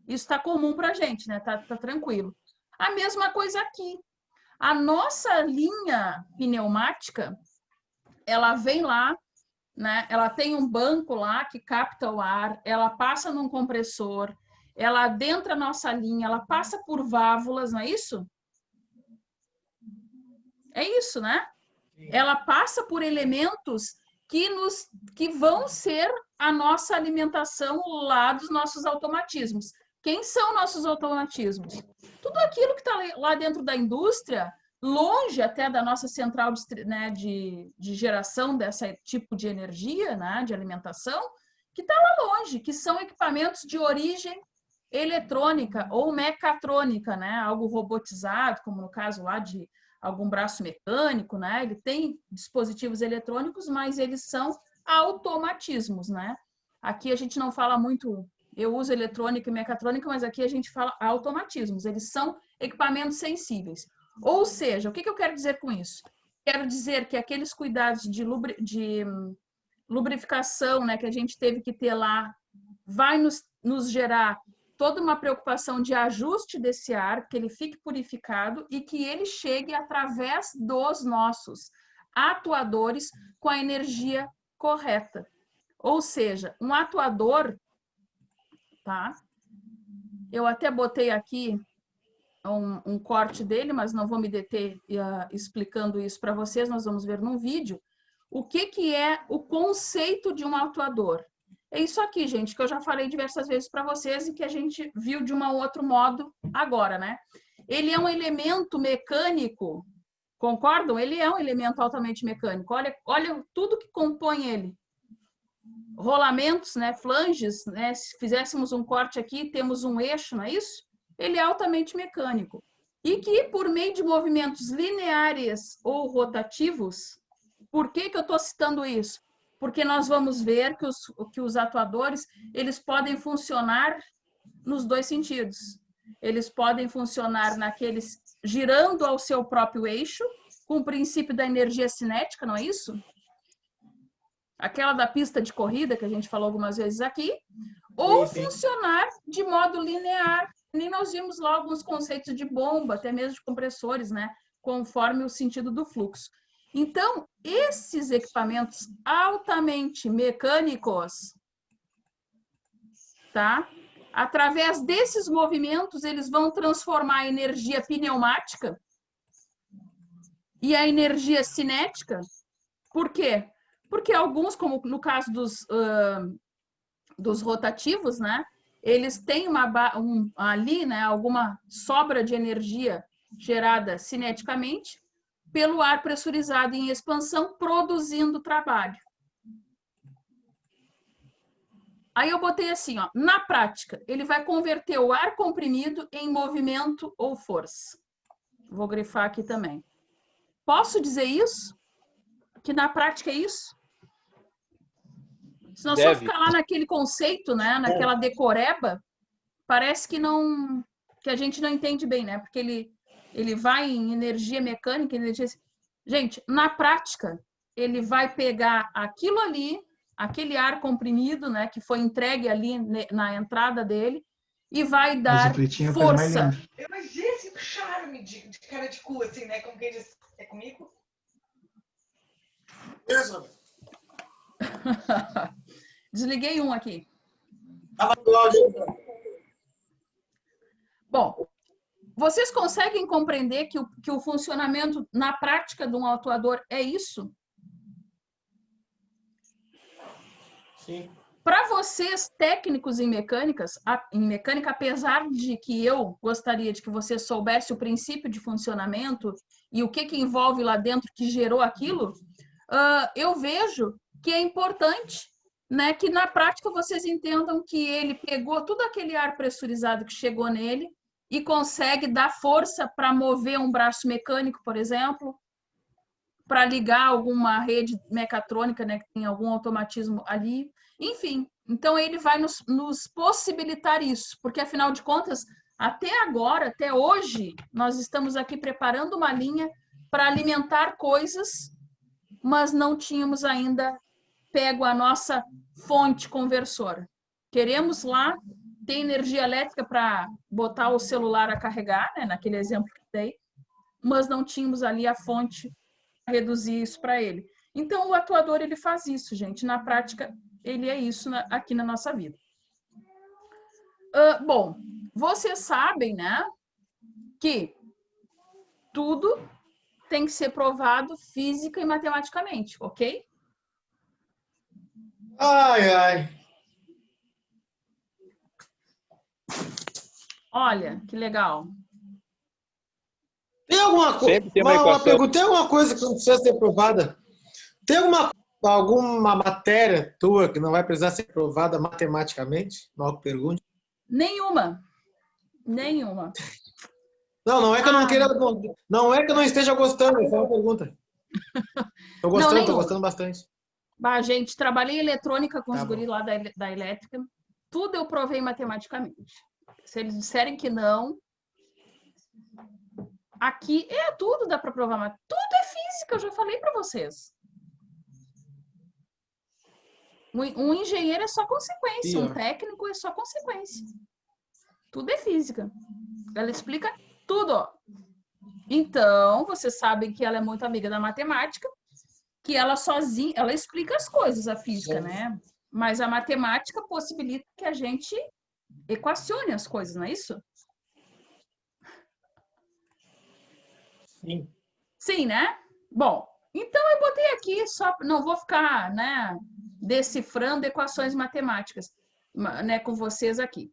Isso está comum para a gente, né? Tá tranquilo. A mesma coisa aqui. A nossa linha pneumática, ela vem lá, né? Ela tem um banco lá que capta o ar, ela passa num compressor, ela adentra a nossa linha, ela passa por válvulas, não é isso? É isso, né? Ela passa por elementos que vão ser a nossa alimentação lá dos nossos automatismos. Quem são nossos automatismos? Tudo aquilo que está lá dentro da indústria, longe até da nossa central né, de geração desse tipo de energia, né, de alimentação, que está lá longe, que são equipamentos de origem eletrônica ou mecatrônica, né, algo robotizado, como no caso lá de algum braço mecânico, né? Ele tem dispositivos eletrônicos, mas eles são automatismos, né? Aqui a gente não fala muito, eu uso eletrônica e mecatrônica, mas aqui a gente fala automatismos, eles são equipamentos sensíveis. Ou seja, o que eu quero dizer com isso? Quero dizer que aqueles cuidados de lubrificação, né, que a gente teve que ter lá, vai nos gerar toda uma preocupação de ajuste desse ar, que ele fique purificado e que ele chegue através dos nossos atuadores com a energia correta. Ou seja, um atuador, tá? Eu até botei aqui um corte dele, mas não vou me deter explicando isso para vocês, nós vamos ver num vídeo. O que é o conceito de um atuador? É isso aqui, gente, que eu já falei diversas vezes para vocês e que a gente viu de um outro modo agora, né? Ele é um elemento mecânico, concordam? Ele é um elemento altamente mecânico. Olha tudo que compõe ele. Rolamentos, né? Flanges, né? Se fizéssemos um corte aqui, temos um eixo, não é isso? Ele é altamente mecânico. E que, por meio de movimentos lineares ou rotativos, por que eu estou citando isso? Porque nós vamos ver que os atuadores, eles podem funcionar nos dois sentidos. Eles podem funcionar naqueles girando ao seu próprio eixo, com o princípio da energia cinética, não é isso? Aquela da pista de corrida, que a gente falou algumas vezes aqui, ou funcionar de modo linear. E nós vimos lá alguns conceitos de bomba, até mesmo de compressores, né? Conforme o sentido do fluxo. Então, esses equipamentos altamente mecânicos, tá? Através desses movimentos, eles vão transformar a energia pneumática e a energia cinética. Por quê? Porque alguns, como no caso dos rotativos, né? Eles têm ali, né, alguma sobra de energia gerada cineticamente, pelo ar pressurizado em expansão, produzindo trabalho. Aí eu botei assim, ó, na prática, ele vai converter o ar comprimido em movimento ou força. Vou grifar aqui também. Posso dizer isso? Que na prática é isso? Se nós só ficar lá naquele conceito, né, naquela decoreba, parece que a gente não entende bem, né? Porque ele vai em energia mecânica, energia... Gente, na prática, ele vai pegar aquilo ali, aquele ar comprimido, né, que foi entregue ali na entrada dele, e vai dar força. Eu imagino esse charme de cara de cu, assim, né? Como quem diz, é comigo? Desliguei um aqui. Bom, vocês conseguem compreender que o funcionamento na prática de um atuador é isso? Sim. Para vocês, técnicos em mecânica, apesar de que eu gostaria de que você soubesse o princípio de funcionamento e o que envolve lá dentro que gerou aquilo, eu vejo que é importante, né, que na prática vocês entendam que ele pegou todo aquele ar pressurizado que chegou nele e consegue dar força para mover um braço mecânico, por exemplo, para ligar alguma rede mecatrônica, né, que tem algum automatismo ali. Enfim, então ele vai nos possibilitar isso, porque afinal de contas, até agora, até hoje, nós estamos aqui preparando uma linha para alimentar coisas, mas não tínhamos ainda pego a nossa fonte conversora. Queremos lá tem energia elétrica para botar o celular a carregar, né, naquele exemplo que dei, mas não tínhamos ali a fonte para reduzir isso para ele. Então, o atuador, ele faz isso, gente. Na prática, ele é isso aqui na nossa vida. Bom, vocês sabem, né, que tudo tem que ser provado física e matematicamente, ok? Ai, ai. Olha, que legal. Tem alguma coisa? Sempre tem uma Uma equação. pergunta, tem alguma coisa que não precisa ser provada? Tem alguma matéria tua que não vai precisar ser provada matematicamente? Mal que pergunte. Nenhuma. Nenhuma. Não é que eu não queira. Não é que eu não esteja gostando, é só uma pergunta. Tô gostando, tô gostando bastante. Bah, gente, trabalhei em eletrônica com os Tá bom. guris lá da elétrica. Tudo eu provei matematicamente. Se eles disserem que não, aqui tudo dá para provar, mas tudo é física, eu já falei para vocês. Um engenheiro é só consequência, um técnico é só consequência. Tudo é física. Ela explica tudo. Ó. Então, vocês sabem que ela é muito amiga da matemática, que ela sozinha, ela explica as coisas, a física, né? Mas a matemática possibilita que a gente equacione as coisas, não é isso? Sim. Sim, né? Bom, então eu botei aqui, só não vou ficar, né, decifrando equações matemáticas, né, com vocês aqui.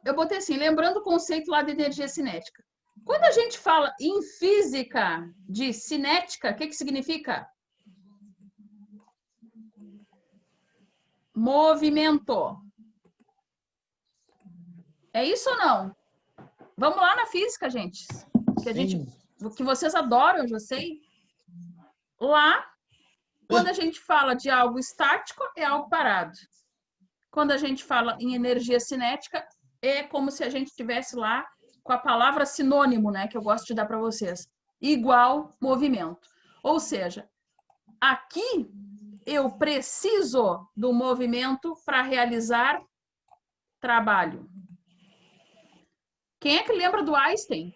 Eu botei assim, lembrando o conceito lá de energia cinética. Quando a gente fala em física de cinética, o que significa? Movimento. É isso ou não? Vamos lá na física, gente. Que vocês adoram, eu já sei. Lá, quando a gente fala de algo estático, é algo parado. Quando a gente fala em energia cinética, é como se a gente estivesse lá com a palavra sinônimo, né, que eu gosto de dar para vocês. Igual movimento. Ou seja, aqui eu preciso do movimento para realizar trabalho. Quem é que lembra do Einstein?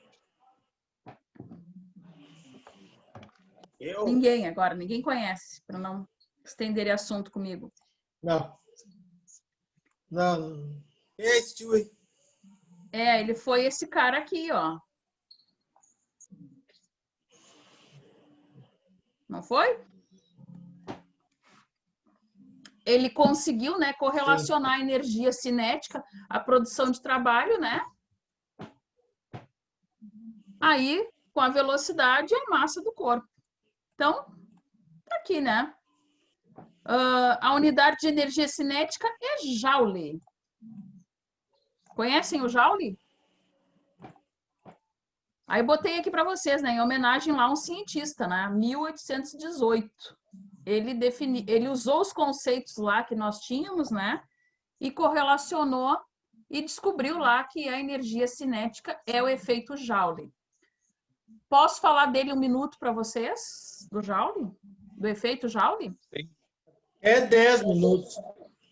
Eu? Ninguém agora, ninguém conhece, para não estender assunto comigo. Não. É Stewie. Ele foi esse cara aqui, ó. Não foi? Ele conseguiu, né, correlacionar a energia cinética à produção de trabalho, né? Aí, com a velocidade e a massa do corpo. Então, tá aqui, né? A unidade de energia cinética é Joule. Conhecem o Joule? Aí botei aqui para vocês, né, em homenagem lá a um cientista, né, 1818. Ele usou os conceitos lá que nós tínhamos, né, e correlacionou e descobriu lá que a energia cinética é o efeito Joule. Posso falar dele um minuto para vocês, do Joule? Do efeito Joule? Sim. É 10 minutos.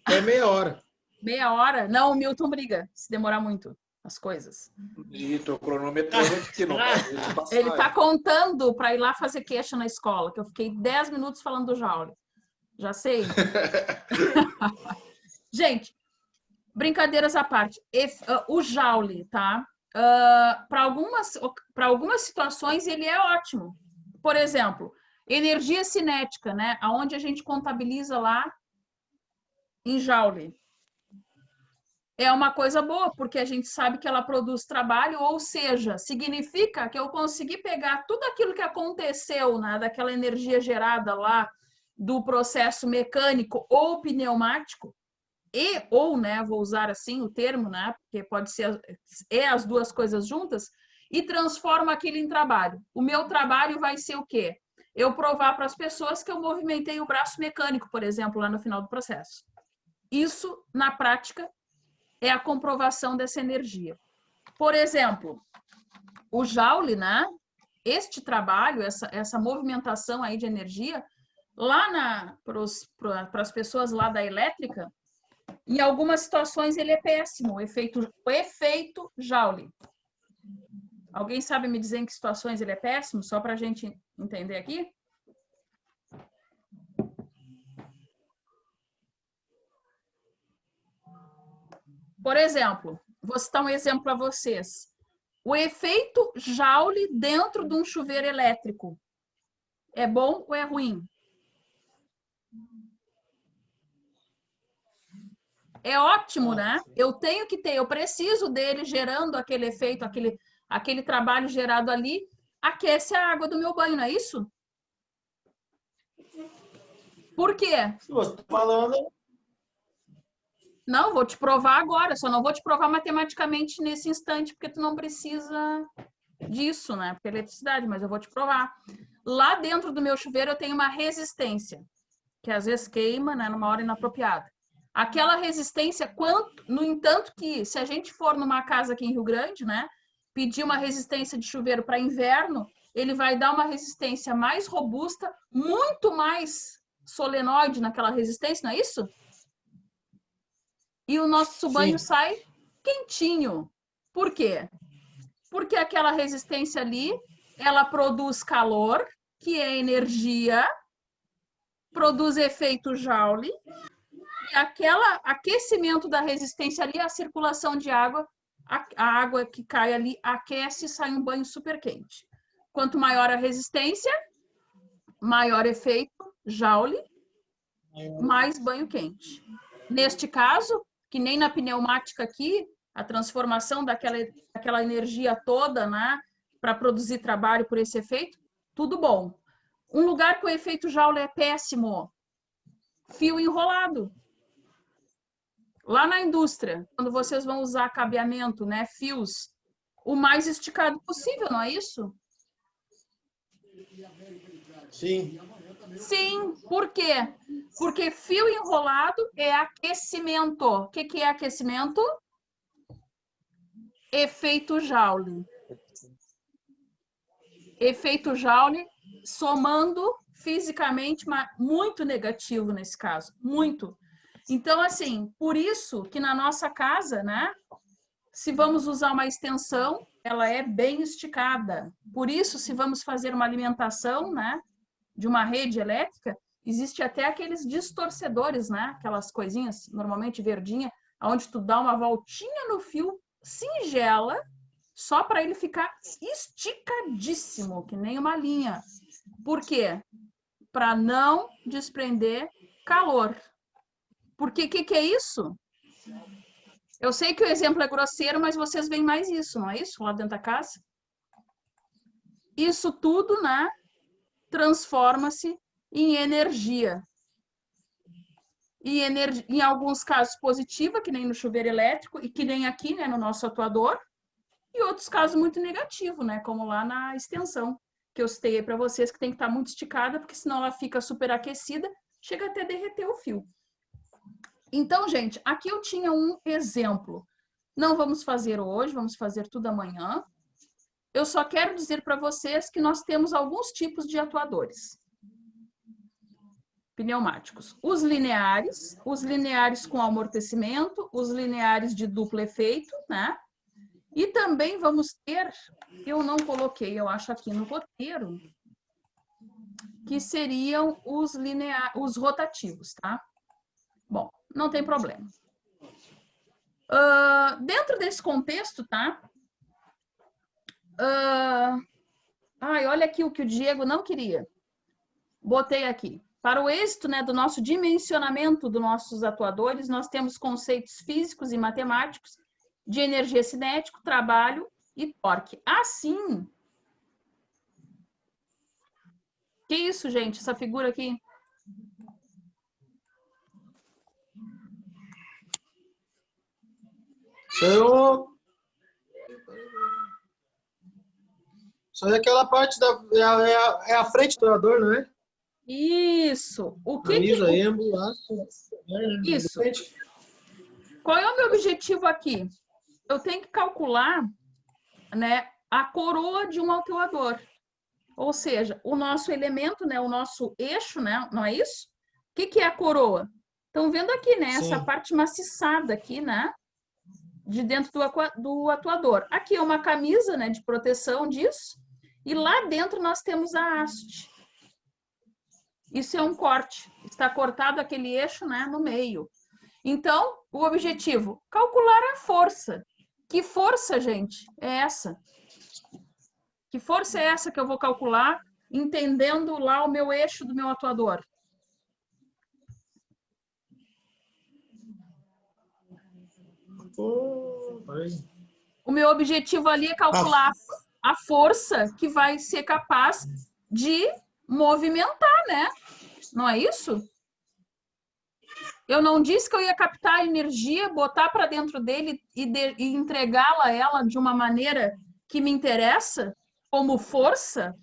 É meia hora. Meia hora? Não, o Milton briga, se demorar muito as coisas. E tô cronometrando aqui, não pode passar. Ele tá contando para ir lá fazer queixa na escola, que eu fiquei 10 minutos falando do Joule. Já sei. Gente, brincadeiras à parte. O Joule, tá? Para algumas situações ele é ótimo. Por exemplo, energia cinética, né? Aonde a gente contabiliza lá em Joule. É uma coisa boa, porque a gente sabe que ela produz trabalho, ou seja, significa que eu consegui pegar tudo aquilo que aconteceu, né, daquela energia gerada lá do processo mecânico ou pneumático, ou, né, vou usar assim o termo, né, porque pode ser as duas coisas juntas, e transformo aquilo em trabalho. O meu trabalho vai ser o quê? Eu provar para as pessoas que eu movimentei o braço mecânico, por exemplo, lá no final do processo. Isso, na prática, é a comprovação dessa energia. Por exemplo, o Joule, né? Este trabalho, essa movimentação aí de energia, lá para as pessoas lá da elétrica, Em algumas situações ele é péssimo, o efeito Joule. Alguém sabe me dizer em que situações ele é péssimo? Só para a gente entender aqui. Por exemplo, vou citar um exemplo para vocês. O efeito Joule dentro de um chuveiro elétrico é bom ou é ruim? É ótimo, né? Eu tenho que ter, eu preciso dele gerando aquele efeito, aquele trabalho gerado ali, aquece a água do meu banho, não é isso? Por quê? Se você está falando... Não, vou te provar agora, só não vou te provar matematicamente nesse instante, porque tu não precisa disso, né? Porque é eletricidade, mas eu vou te provar. Lá dentro do meu chuveiro eu tenho uma resistência, que às vezes queima, né, numa hora inapropriada. Aquela resistência, no entanto que se a gente for numa casa aqui em Rio Grande, né, pedir uma resistência de chuveiro para inverno, ele vai dar uma resistência mais robusta, muito mais solenoide naquela resistência, não é isso? E o nosso banho sai quentinho. Por quê? Porque aquela resistência ali, ela produz calor, que é energia, produz efeito Joule, e aquele aquecimento da resistência ali, a circulação de água, a água que cai ali aquece e sai um banho super quente. Quanto maior a resistência, maior efeito Joule, mais banho quente. Neste caso, que nem na pneumática aqui, a transformação daquela energia toda, né, para produzir trabalho por esse efeito, tudo bom. Um lugar que o efeito Joule é péssimo, fio enrolado. Lá na indústria, quando vocês vão usar cabeamento, né, fios, o mais esticado possível, não é isso? Sim. Sim, por quê? Porque fio enrolado é aquecimento. O que é aquecimento? Efeito Joule. Efeito Joule somando fisicamente, mas muito negativo nesse caso, muito. Então, assim, por isso que na nossa casa, né, se vamos usar uma extensão, ela é bem esticada. Por isso, se vamos fazer uma alimentação, né, de uma rede elétrica, existe até aqueles distorcedores, né, aquelas coisinhas, normalmente verdinha, onde tu dá uma voltinha no fio singela, só para ele ficar esticadíssimo, que nem uma linha. Por quê? Para não desprender calor. Porque o que é isso? Eu sei que o exemplo é grosseiro, mas vocês veem mais isso, não é isso? Lá dentro da casa. Isso tudo, né, transforma-se em energia. E em alguns casos positiva, que nem no chuveiro elétrico, e que nem aqui, né, no nosso atuador. E outros casos muito negativo, né, como lá na extensão, que eu citei para vocês, que tem que estar muito esticada, porque senão ela fica superaquecida, chega até derreter o fio. Então, gente, aqui eu tinha um exemplo. Não vamos fazer hoje, vamos fazer tudo amanhã. Eu só quero dizer para vocês que nós temos alguns tipos de atuadores pneumáticos. Os lineares com amortecimento, os lineares de duplo efeito, né? E também vamos ter, eu não coloquei, eu acho aqui no roteiro, que seriam os rotativos, tá? Bom, não tem problema. Dentro desse contexto, tá? Olha aqui o que o Diego não queria. Botei aqui. Para o êxito, né, do nosso dimensionamento dos nossos atuadores, nós temos conceitos físicos e matemáticos de energia cinética, trabalho e torque. Assim, que isso, gente? Essa figura aqui? Só é aquela parte é a frente do atuador, não é? Isso. O que Camisa, que... êmbolo, laço. Isso. Qual é o meu objetivo aqui? Eu tenho que calcular, né, a coroa de um atuador. Ou seja, o nosso elemento, né, o nosso eixo, né, não é isso? O que é a coroa? Estão vendo aqui, né? Essa Sim. parte maciçada aqui, né? De dentro do atuador. Aqui é uma camisa, né, de proteção disso. E lá dentro nós temos a haste. Isso é um corte. Está cortado aquele eixo, né, no meio. Então, o objetivo, calcular a força. Que força, gente, é essa? Que força é essa que eu vou calcular, entendendo lá o meu eixo do meu atuador? O meu objetivo ali é calcular a força que vai ser capaz de movimentar, né? Não é isso? Eu não disse que eu ia captar a energia, botar para dentro dele e entregá-la a ela de uma maneira que me interessa, como força,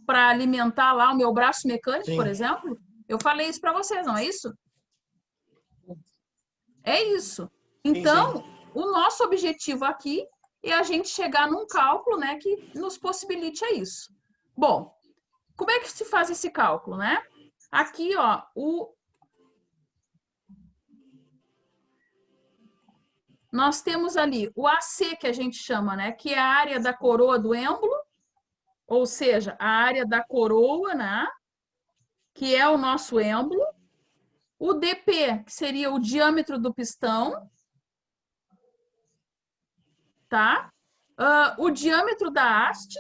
para alimentar lá o meu braço mecânico, Sim. por exemplo? Eu falei isso para vocês, não é isso? É isso. Então, o nosso objetivo aqui é a gente chegar num cálculo, né, que nos possibilite isso. Bom, como é que se faz esse cálculo, né? Aqui, ó, nós temos ali o AC, que a gente chama, né, que é a área da coroa do êmbolo, ou seja, a área da coroa, né, que é o nosso êmbolo. O DP, que seria o diâmetro do pistão, tá? O diâmetro da haste,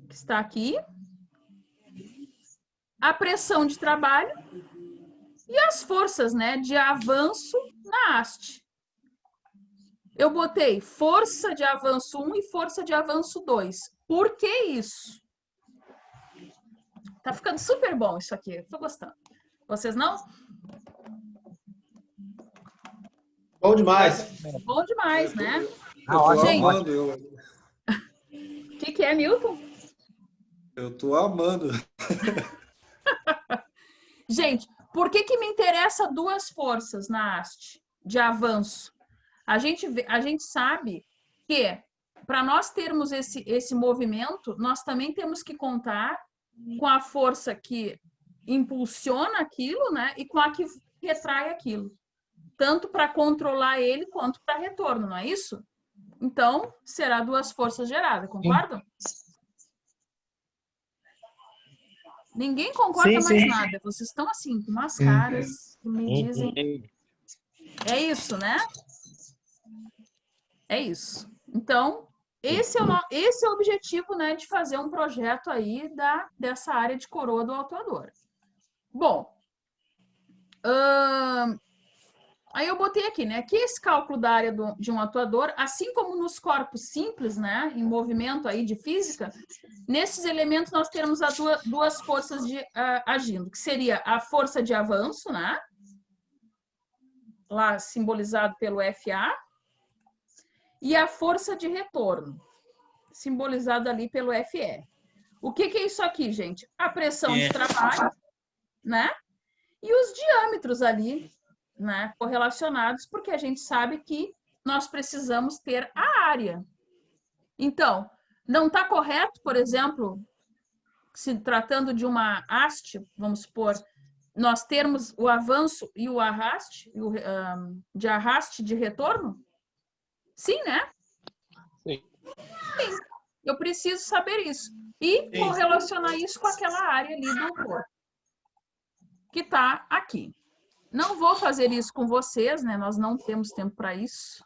que está aqui. A pressão de trabalho e as forças, né, de avanço na haste. Eu botei força de avanço 1 e força de avanço 2. Por que isso? Tá ficando super bom isso aqui. Tô gostando. Vocês não? Bom demais. Bom demais, né? Eu tô Gente, amando. o que é, Milton? Eu tô amando. Gente, por que me interessa duas forças na haste de avanço? A gente sabe que para nós termos esse movimento, nós também temos que contar com a força que impulsiona aquilo, né? E com a que retrai aquilo. Tanto para controlar ele quanto para retorno, não é isso? Então, será duas forças geradas, concordam? Ninguém concorda mais nada. Vocês estão assim, com umas caras que me dizem. É isso, né? É isso. Então, esse é o objetivo, né, de fazer um projeto aí dessa área de coroa do atuador. Bom, aí eu botei aqui, né, que esse cálculo da área de um atuador, assim como nos corpos simples, né, em movimento aí de física, nesses elementos nós temos as duas forças agindo, que seria a força de avanço, né, lá simbolizado pelo FA, e a força de retorno, simbolizada ali pelo FE. O que é isso aqui, gente? A pressão de trabalho, né? E os diâmetros ali, né? Correlacionados, porque a gente sabe que nós precisamos ter a área. Então, não está correto, por exemplo, se tratando de uma haste, vamos supor, nós termos o avanço e o arraste, de arraste de retorno? Sim, né? Sim. Sim. Eu preciso saber isso. E correlacionar isso com aquela área ali do corpo, que está aqui. Não vou fazer isso com vocês, né? Nós não temos tempo para isso.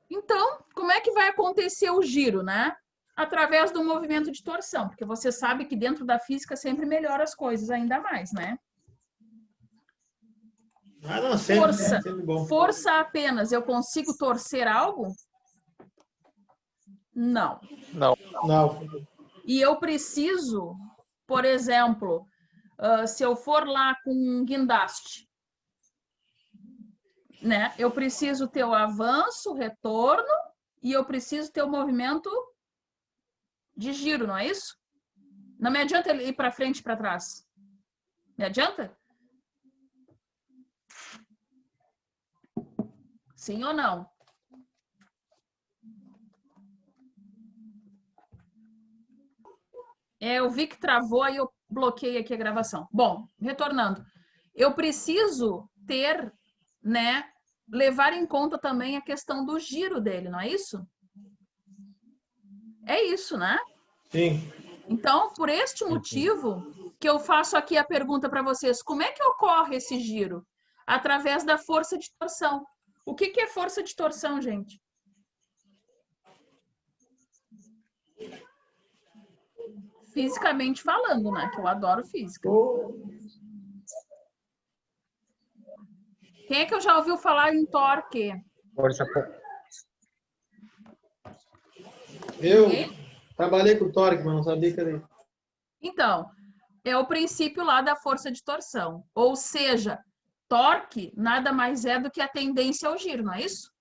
Então, como é que vai acontecer o giro, né? Através do movimento de torção, porque você sabe que dentro da física sempre melhora as coisas ainda mais, né? Não, sempre, Força. sempre bom. Força apenas, eu consigo torcer algo? Não. Não. E eu preciso, por exemplo, se eu for lá com um guindaste, né? Eu preciso ter o avanço, o retorno, e eu preciso ter o movimento de giro, não é isso? Não me adianta ele ir para frente e para trás. Me adianta? Sim ou não? Eu vi que travou, aí eu bloqueia aqui a gravação. Bom, retornando. Eu preciso ter, né, levar em conta também a questão do giro dele, não é isso? É isso, né? Sim. Então, por este motivo que eu faço aqui a pergunta para vocês, como é que ocorre esse giro? Através da força de torção. O que é força de torção, gente? Fisicamente falando, né? Que eu adoro física. Quem é que eu já ouviu falar em torque? Força. Eu Ninguém? trabalhei com torque, mas não sabia que era. Então, é o princípio lá da força de torção. Ou seja, torque nada mais é do que a tendência ao giro, não é isso?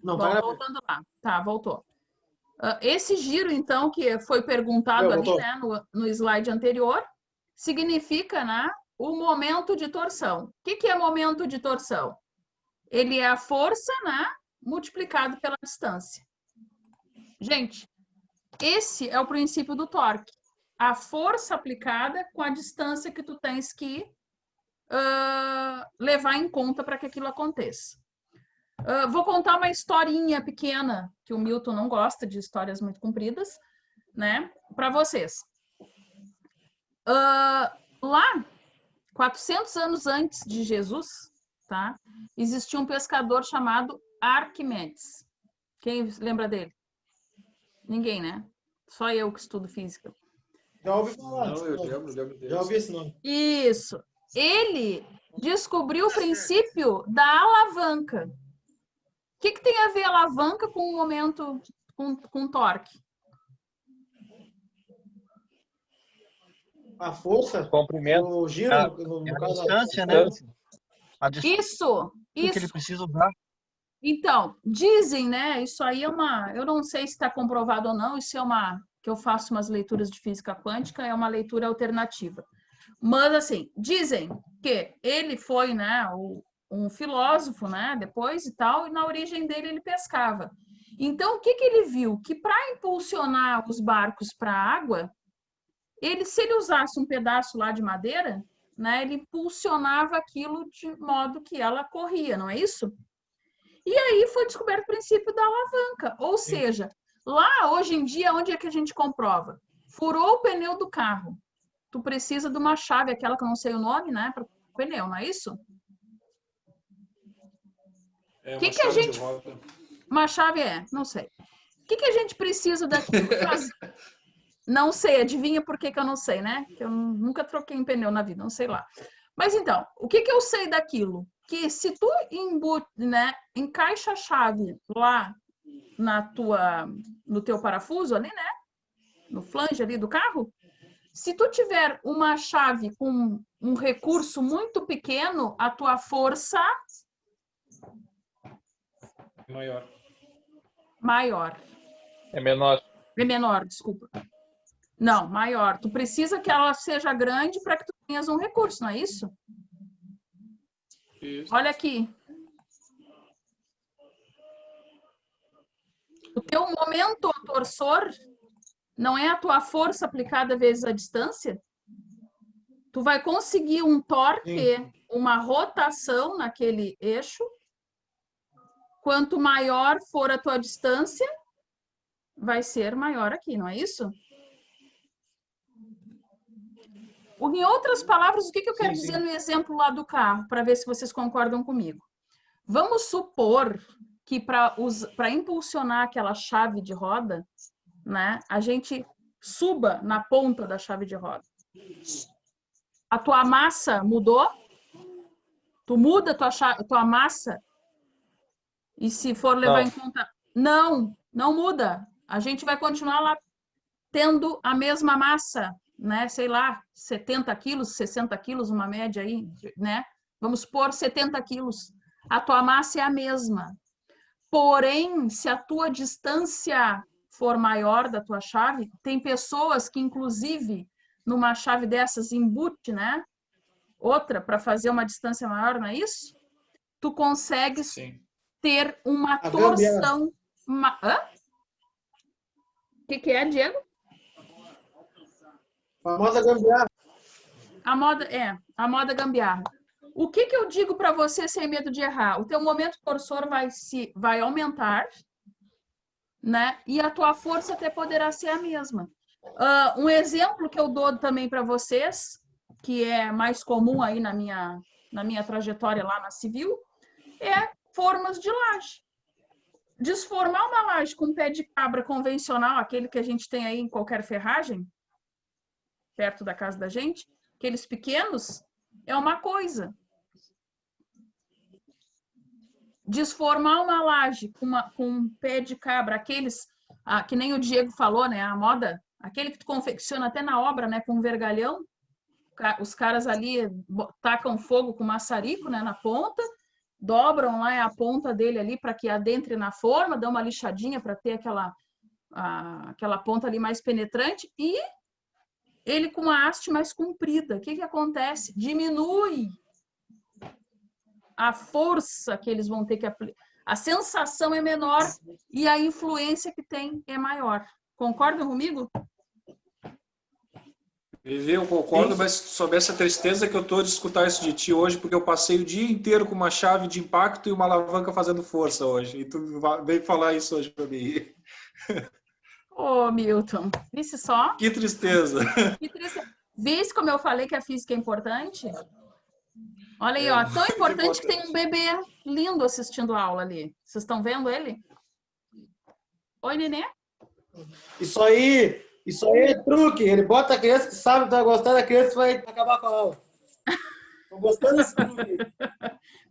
Não, Bom, tá. voltando lá. Tá, voltou. Esse giro, então, que foi perguntado ali, Voltou. né, no slide anterior, significa, né, o momento de torção. O que é momento de torção? Ele é a força, né, multiplicado pela distância. Gente, esse é o princípio do torque. A força aplicada com a distância que tu tens que levar em conta para que aquilo aconteça. Vou contar uma historinha pequena, que o Milton não gosta de histórias muito compridas, né, para vocês. Lá, 400 anos antes de Jesus, tá, existia um pescador chamado Arquimedes. Quem lembra dele? Ninguém, né? Só eu que estudo física. Já ouvi falar. Não, eu lembro dele. Já ouvi esse nome. Isso. Ele descobriu o princípio da alavanca. O que tem a ver a alavanca com o momento, com torque? A força, Comprimento. o giro, no A caso distância, né? A distância Isso, que ele isso. precisa usar. Então, dizem, né? Isso aí é uma... Eu não sei se está comprovado ou não, isso é uma... que eu faço umas leituras de física quântica, é uma leitura alternativa. Mas, assim, dizem que ele foi, né, um filósofo, né, depois e tal, e na origem dele ele pescava. Então, o que ele viu? Que para impulsionar os barcos para a água, se ele usasse um pedaço lá de madeira, né, ele impulsionava aquilo de modo que ela corria, não é isso? E aí foi descoberto o princípio da alavanca. Ou seja, lá hoje em dia, onde é que a gente comprova? Furou o pneu do carro. Tu precisa de uma chave, aquela que eu não sei o nome, né, para o pneu, não é isso? É Que uma que a chave gente- de roda. Uma chave não sei. O que a gente precisa daquilo? Não sei, adivinha por que eu não sei, né? Que eu nunca troquei um pneu na vida, não sei lá. Mas então, o que eu sei daquilo? Que se tu né, encaixa a chave lá no teu parafuso ali, né? No flange ali do carro, se tu tiver uma chave com um recurso muito pequeno, a tua força maior. É menor. É menor, desculpa. Não, maior. Tu precisa que ela seja grande para que tu tenhas um recurso, não é isso? Isso. Olha aqui. O teu momento torsor não é a tua força aplicada vezes a distância? Tu vai conseguir um torque, uma rotação naquele eixo. Quanto maior for a tua distância, vai ser maior aqui, não é isso? Em outras palavras, o que eu quero dizer no exemplo lá do carro, para ver se vocês concordam comigo? Vamos supor que para impulsionar aquela chave de roda, né, a gente suba na ponta da chave de roda. A tua massa mudou? Tu muda a tua massa? E se for levar em conta... Não muda. A gente vai continuar lá tendo a mesma massa, né? Sei lá, 70 quilos, 60 quilos, uma média aí, né? Vamos supor 70 quilos. A tua massa é a mesma. Porém, se a tua distância for maior da tua chave, tem pessoas que, inclusive, numa chave dessas, embute, né? Outra para fazer uma distância maior, não é isso? Tu consegues ter uma torção... Hã? O que é, Diego? Famosa gambiarra. A moda gambiarra. O que eu digo para você sem medo de errar? O teu momento torsor vai aumentar, né? E a tua força até poderá ser a mesma. Um exemplo que eu dou também para vocês, que é mais comum aí na minha trajetória lá na Civil, é formas de laje. Desformar uma laje com pé de cabra convencional, aquele que a gente tem aí em qualquer ferragem, perto da casa da gente, aqueles pequenos, é uma coisa. Desformar uma laje com um pé de cabra, aqueles, que nem o Diego falou, né? A moda, aquele que tu confecciona até na obra, né? Com vergalhão, os caras ali tacam fogo com maçarico, né? Na ponta, dobram lá a ponta dele ali para que adentre na forma, dão uma lixadinha para ter aquela ponta ali mais penetrante e ele com uma haste mais comprida. O que acontece? Diminui a força que eles vão ter que aplicar. A sensação é menor e a influência que tem é maior. Concordam comigo? Vivi, eu concordo, mas soubesse a tristeza que eu tô de escutar isso de ti hoje, porque eu passei o dia inteiro com uma chave de impacto e uma alavanca fazendo força hoje. E tu veio falar isso hoje para mim. Ô, Milton, visse só? Que tristeza. Que tristeza. Visse como eu falei que a física é importante? Olha aí, ó, tão importante que tem um bebê lindo assistindo a aula ali. Vocês estão vendo ele? Oi, Nenê? Isso aí é truque. Ele bota a criança que sabe que vai gostar da criança e vai acabar com a aula. Tô gostando desse truque.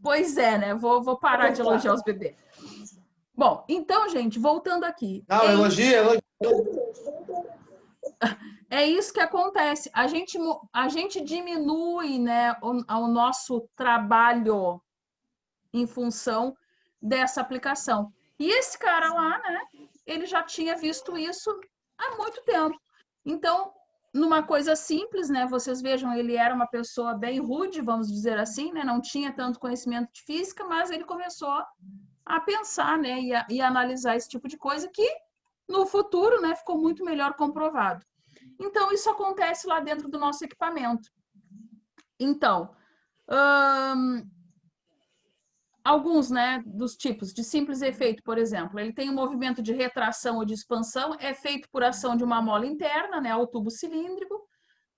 Pois é, né? Vou parar de elogiar os bebês. Bom, então, gente, voltando aqui. Não, elogia. É isso que acontece. A gente diminui, né, o nosso trabalho em função dessa aplicação. E esse cara lá, né, ele já tinha visto isso há muito tempo. Então, numa coisa simples, né, vocês vejam, ele era uma pessoa bem rude, vamos dizer assim, né, não tinha tanto conhecimento de física, mas ele começou a pensar, né, e a analisar esse tipo de coisa que, no futuro, né, ficou muito melhor comprovado. Então, isso acontece lá dentro do nosso equipamento. Então, alguns, né, dos tipos de simples efeito, por exemplo, ele tem um movimento de retração ou de expansão, é feito por ação de uma mola interna, né, o tubo cilíndrico,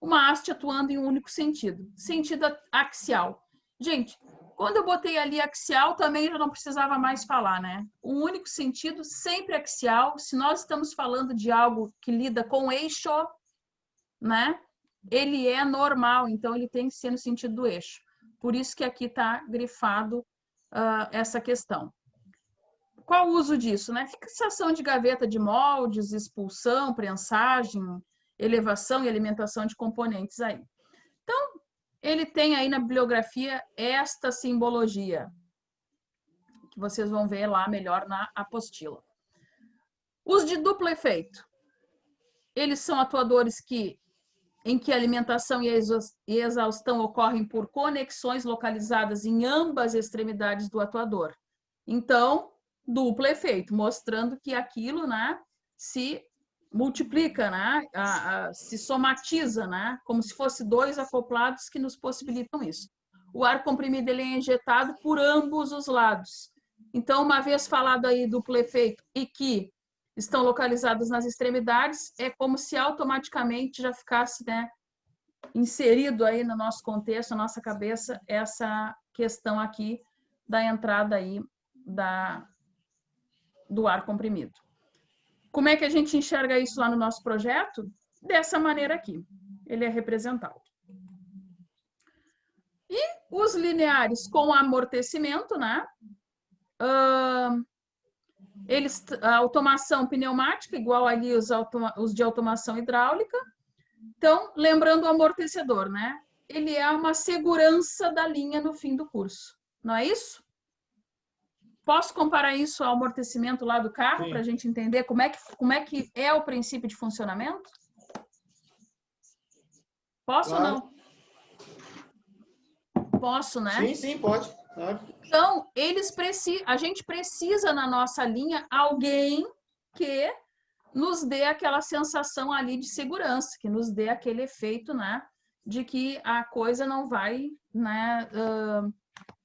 uma haste atuando em um único sentido axial. Gente, quando eu botei ali axial, também já não precisava mais falar, né? Um único sentido, sempre axial. Se nós estamos falando de algo que lida com eixo, né? Ele é normal, então ele tem que ser no sentido do eixo. Por isso que aqui está grifado essa questão. Qual o uso disso, né? Fixação de gaveta de moldes, expulsão, prensagem, elevação e alimentação de componentes aí. Então, ele tem aí na bibliografia esta simbologia, que vocês vão ver lá melhor na apostila. Os de duplo efeito. Eles são atuadores em que a alimentação e exaustão ocorrem por conexões localizadas em ambas extremidades do atuador. Então, duplo efeito, mostrando que aquilo, né, se multiplica, né, se somatiza, né, como se fosse dois acoplados que nos possibilitam isso. O ar comprimido ele é injetado por ambos os lados. Então, uma vez falado aí duplo efeito e que estão localizados nas extremidades, é como se automaticamente já ficasse, né, inserido aí no nosso contexto, na nossa cabeça, essa questão aqui da entrada aí do ar comprimido. Como é que a gente enxerga isso lá no nosso projeto? Dessa maneira aqui. Ele é representado. E os lineares com amortecimento, né? A automação pneumática, igual ali os de automação hidráulica. Então, lembrando o amortecedor, né? Ele é uma segurança da linha no fim do curso. Não é isso? Posso comparar isso ao amortecimento lá do carro para a gente entender como é que é o princípio de funcionamento? Posso ou não? Posso, né? Sim, pode. Claro. Então, a gente precisa na nossa linha alguém que nos dê aquela sensação ali de segurança, que nos dê aquele efeito, né, de que a coisa não vai, né,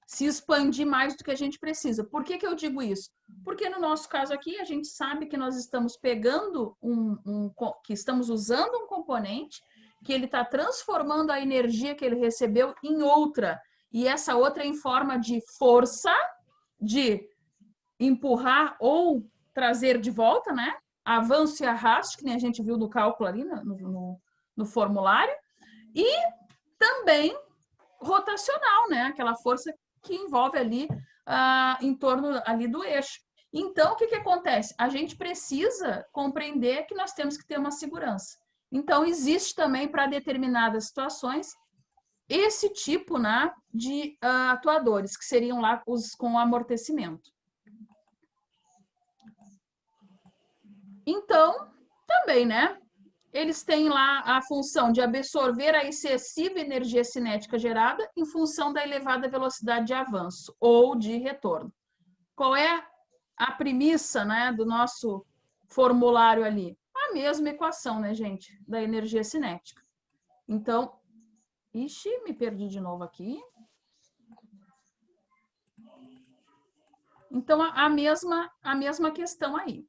se expandir mais do que a gente precisa. Por que que eu digo isso? Porque no nosso caso aqui, a gente sabe que nós estamos pegando que estamos usando um componente, que ele está transformando a energia que ele recebeu em outra. E essa outra é em forma de força, de empurrar ou trazer de volta, né? Avanço e arraste, que nem a gente viu no cálculo ali, no formulário. E também rotacional, né? Aquela força que envolve ali em torno ali do eixo. Então, o que que acontece? A gente precisa compreender que nós temos que ter uma segurança. Então, existe também para determinadas situações esse tipo, né, de atuadores, que seriam lá os com amortecimento. Então, também, né, eles têm lá a função de absorver a excessiva energia cinética gerada em função da elevada velocidade de avanço ou de retorno. Qual é a premissa, né, do nosso formulário ali? A mesma equação, né, gente, da energia cinética. Então, ixi, me perdi de novo aqui. Então, a mesma questão aí.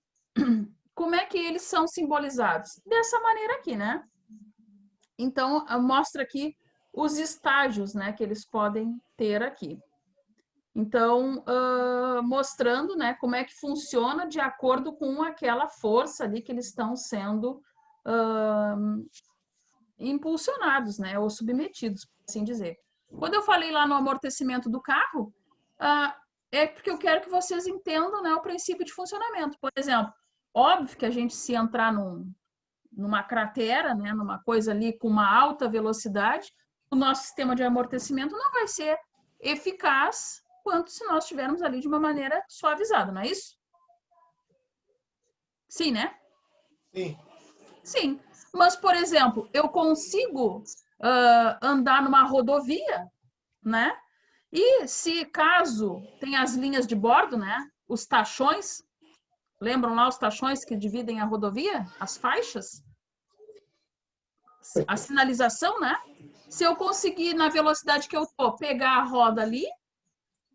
Como é que eles são simbolizados? Dessa maneira aqui, né? Então, mostra aqui os estágios, né, que eles podem ter aqui. Então, mostrando, né, como é que funciona de acordo com aquela força ali que eles estão sendo impulsionados, né, ou submetidos, por assim dizer. Quando eu falei lá no amortecimento do carro, é porque eu quero que vocês entendam, né, o princípio de funcionamento. Por exemplo, óbvio que a gente, se entrar numa cratera, né, numa coisa ali com uma alta velocidade, o nosso sistema de amortecimento não vai ser eficaz quanto se nós estivermos ali de uma maneira suavizada, não é isso? Sim, né? Sim. Sim. Mas, por exemplo, eu consigo andar numa rodovia, né? E se caso tem as linhas de bordo, né? Os tachões, lembram lá os tachões que dividem a rodovia? As faixas? A sinalização, né? Se eu conseguir, na velocidade que eu tô, pegar a roda ali,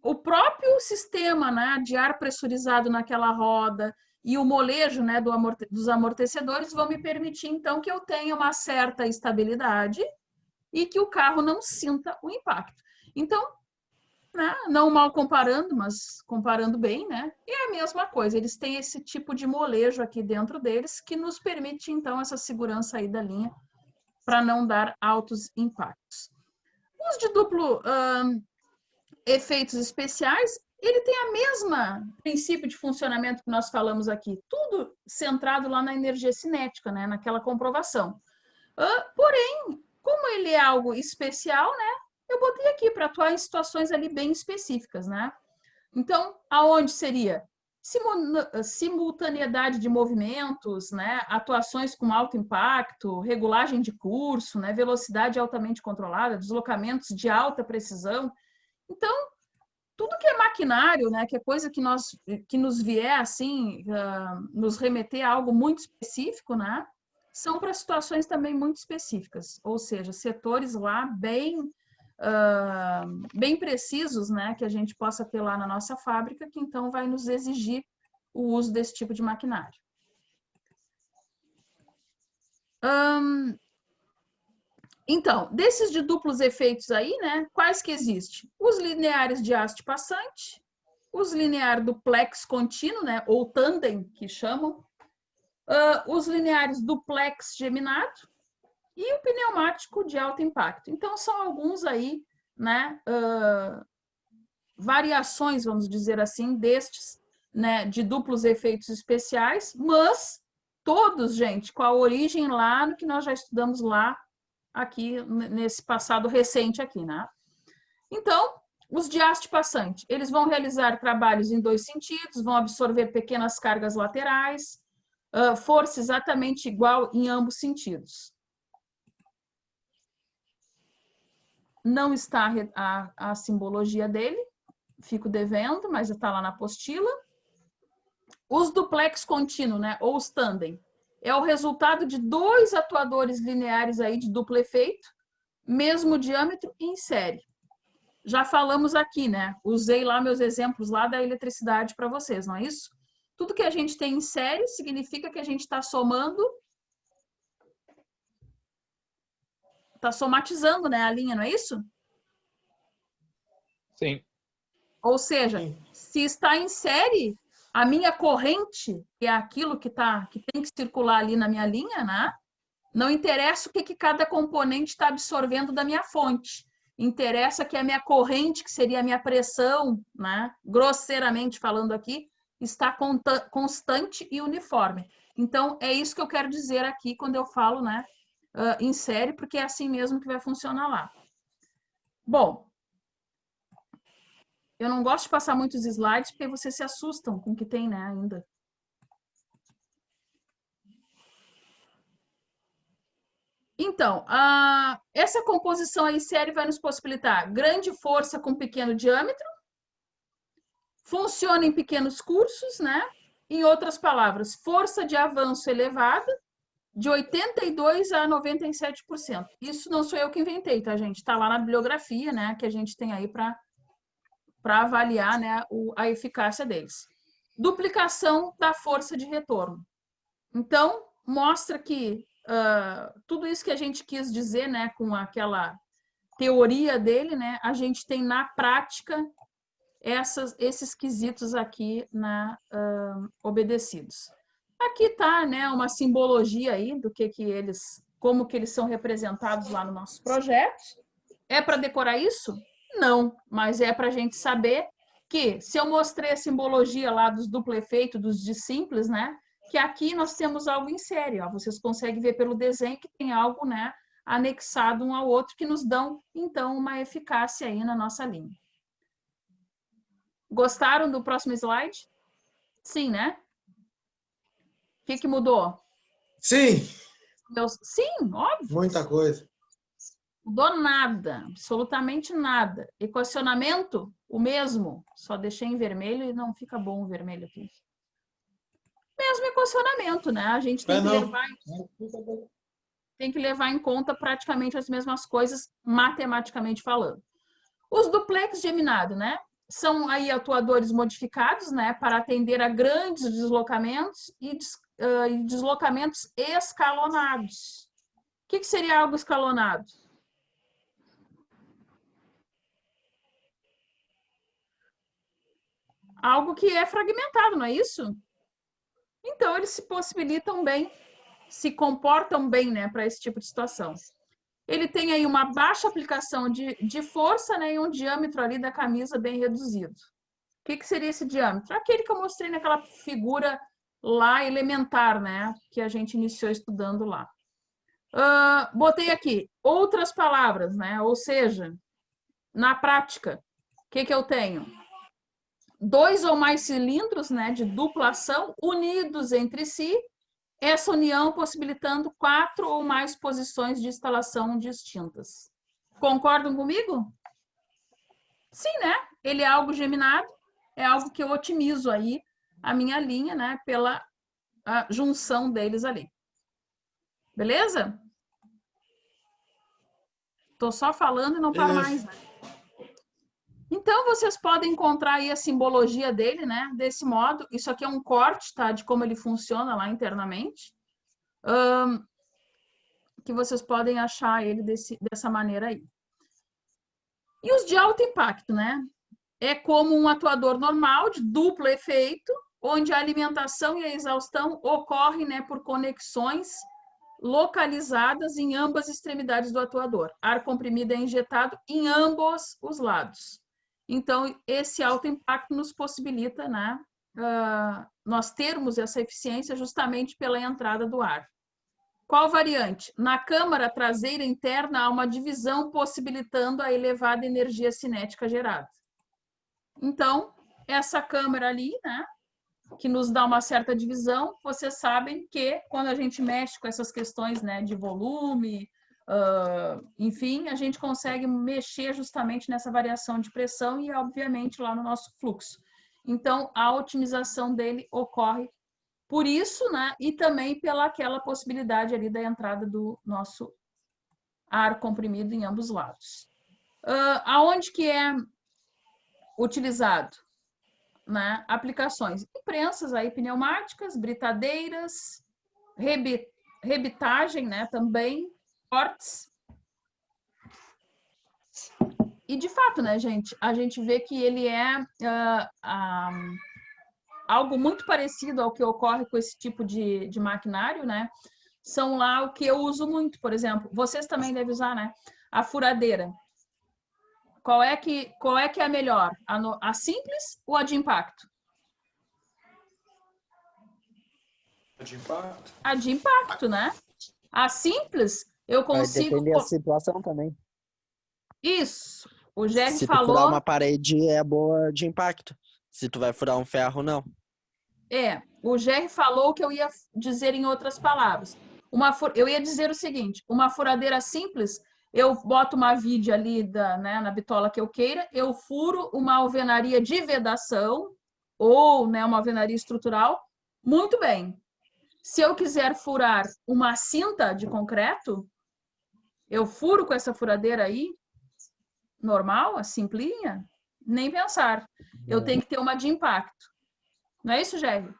o próprio sistema, né, de ar pressurizado naquela roda e o molejo, né, dos amortecedores vão me permitir, então, que eu tenha uma certa estabilidade e que o carro não sinta o impacto. Então, né, não mal comparando, mas comparando bem, né, é a mesma coisa. Eles têm esse tipo de molejo aqui dentro deles que nos permite, então, essa segurança aí da linha para não dar altos impactos. Os de duplo efeitos especiais, ele tem a mesma princípio de funcionamento que nós falamos aqui, tudo centrado lá na energia cinética, né, naquela comprovação. Porém, como ele é algo especial, né, eu botei aqui para atuar em situações ali bem específicas, né? Então, aonde seria? Simultaneidade de movimentos, né, atuações com alto impacto, regulagem de curso, né, velocidade altamente controlada, deslocamentos de alta precisão. Então, tudo que é maquinário, né, que é coisa que nos vier assim, nos remeter a algo muito específico, né, são para situações também muito específicas, ou seja, setores lá bem precisos, né, que a gente possa ter lá na nossa fábrica, que então vai nos exigir o uso desse tipo de maquinário. Então, desses de duplos efeitos aí, né, quais que existem? Os lineares de haste passante, os lineares duplex contínuo, né, ou tandem, que chamam, os lineares duplex geminado e o pneumático de alto impacto. Então, são alguns aí, né, variações, vamos dizer assim, destes, né, de duplos efeitos especiais, mas todos, gente, com a origem lá no que nós já estudamos lá, aqui nesse passado recente aqui, né? Então, os de haste passante, eles vão realizar trabalhos em dois sentidos, vão absorver pequenas cargas laterais, força exatamente igual em ambos sentidos. Não está a simbologia dele, fico devendo, mas está lá na apostila. Os duplex contínuo, né, ou os tandem, é o resultado de 2 atuadores lineares aí de duplo efeito, mesmo diâmetro em série. Já falamos aqui, né? Usei lá meus exemplos lá da eletricidade para vocês, não é isso? Tudo que a gente tem em série significa que a gente está somando, está somatizando, né, a linha, não é isso? Sim. Ou seja, se está em série, a minha corrente, que é aquilo que tem que circular ali na minha linha, né? Não interessa o que cada componente está absorvendo da minha fonte. Interessa que a minha corrente, que seria a minha pressão, né? Grosseiramente falando aqui, está constante e uniforme. Então, é isso que eu quero dizer aqui quando eu falo, né, em série, porque é assim mesmo que vai funcionar lá. Bom, eu não gosto de passar muitos slides, porque vocês se assustam com o que tem, né, ainda. Então, essa composição aí série vai nos possibilitar grande força com pequeno diâmetro, funciona em pequenos cursos, né? Em outras palavras, força de avanço elevada, de 82% a 97%. Isso não sou eu que inventei, tá, gente? Está lá na bibliografia, né, que a gente tem aí para avaliar, né, a eficácia deles. Duplicação da força de retorno. Então, mostra que tudo isso que a gente quis dizer, né, com aquela teoria dele, né, a gente tem na prática esses quesitos aqui obedecidos. Aqui tá, né, uma simbologia aí do que eles, como que eles são representados lá no nosso projeto. É para decorar isso? Não, mas é para a gente saber que se eu mostrei a simbologia lá dos duplo efeito, dos dissimples, né, que aqui nós temos algo em série, ó. Vocês conseguem ver pelo desenho que tem algo, né, anexado um ao outro que nos dão, então, uma eficácia aí na nossa linha. Gostaram do próximo slide? Sim, né? O que mudou? Sim. Sim, óbvio. Muita coisa. Mudou nada, absolutamente nada. Equacionamento, o mesmo. Só deixei em vermelho e não fica bom o vermelho aqui. Mesmo equacionamento, né? A gente tem que levar em conta praticamente as mesmas coisas, matematicamente falando. Os duplex geminado, né? São aí atuadores modificados, né? Para atender a grandes deslocamentos e deslocamentos escalonados. O que seria algo escalonado? Algo que é fragmentado, não é isso? Então, eles se possibilitam bem, se comportam bem, né, para esse tipo de situação. Ele tem aí uma baixa aplicação de força, né, e um diâmetro ali da camisa bem reduzido. O que seria esse diâmetro? Aquele que eu mostrei naquela figura lá elementar, né, que a gente iniciou estudando lá. Botei aqui outras palavras, né, ou seja, na prática, o que eu tenho? 2 ou mais cilindros, né, de dupla ação unidos entre si, essa união possibilitando 4 ou mais posições de instalação distintas. Concordam comigo? Sim, né? Ele é algo geminado, é algo que eu otimizo aí a minha linha, né, pela junção deles ali. Beleza? Tô só falando e não paro mais, né? Então, vocês podem encontrar aí a simbologia dele, né? Desse modo. Isso aqui é um corte, tá? De como ele funciona lá internamente. Que vocês podem achar ele dessa maneira aí. E os de alto impacto, né? É como um atuador normal, de duplo efeito, onde a alimentação e a exaustão ocorrem, né, por conexões localizadas em ambas extremidades do atuador. Ar comprimido é injetado em ambos os lados. Então, esse alto impacto nos possibilita, né, nós termos essa eficiência justamente pela entrada do ar. Qual variante? Na câmara traseira interna há uma divisão possibilitando a elevada energia cinética gerada. Então, essa câmara ali, né, que nos dá uma certa divisão, vocês sabem que quando a gente mexe com essas questões, né, de volume, enfim, a gente consegue mexer justamente nessa variação de pressão e, obviamente, lá no nosso fluxo. Então, a otimização dele ocorre Por isso, né, e também pela aquela possibilidade ali da entrada do nosso ar comprimido em ambos lados. Aonde que é utilizado? Né? Aplicações, imprensas aí, pneumáticas, britadeiras, rebitagem, né, também, cortes. E, de fato, né, gente, a gente vê que ele é algo muito parecido ao que ocorre com esse tipo de maquinário, né? São lá o que eu uso muito, por exemplo. Vocês também devem usar, né? A furadeira. Qual é que é a melhor? A simples ou a de impacto? A de impacto? A de impacto, né? A simples, eu consigo... Vai depender da situação também. Isso. O Jerry Se tu falou... furar uma parede, é boa de impacto. Se tu vai furar um ferro, não. O Jerry falou o que eu ia dizer em outras palavras. Eu ia dizer o seguinte, uma furadeira simples, eu boto uma vide ali né, na bitola que eu queira, eu furo uma alvenaria de vedação ou, né, uma alvenaria estrutural, muito bem. Se eu quiser furar uma cinta de concreto, eu furo com essa furadeira aí, normal, a simplinha, nem pensar. Eu tenho que ter uma de impacto. Não é isso, Jerry?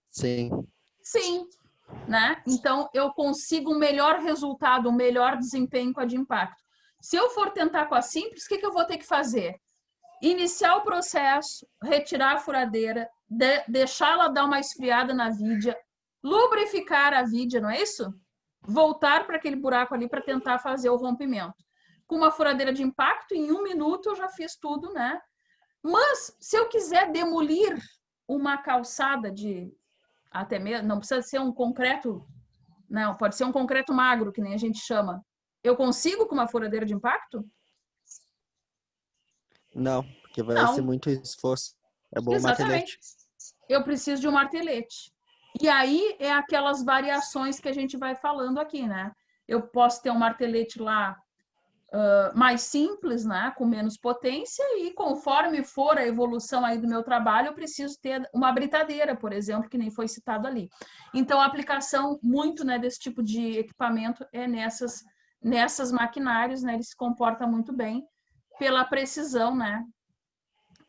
Sim. Sim. Né? Então, eu consigo um melhor resultado, um melhor desempenho com a de impacto. Se eu for tentar com a simples, o que eu vou ter que fazer? Iniciar o processo, retirar a furadeira, deixar ela dar uma esfriada na vidia, lubrificar a vidia, não é isso? Voltar para aquele buraco ali para tentar fazer o rompimento. Com uma furadeira de impacto, em 1 minuto eu já fiz tudo, né? Mas, se eu quiser demolir uma calçada até mesmo, não precisa ser um concreto, não, pode ser um concreto magro, que nem a gente chama. Eu consigo com uma furadeira de impacto? Não, porque vai ser muito esforço. É bom o martelete. Eu preciso de um martelete. E aí é aquelas variações que a gente vai falando aqui, né? Eu posso ter um martelete lá mais simples, né, com menos potência, e conforme for a evolução aí do meu trabalho, eu preciso ter uma britadeira, por exemplo, que nem foi citado ali. Então, a aplicação muito, né, desse tipo de equipamento é nessas maquinários, né, ele se comporta muito bem pela precisão, né,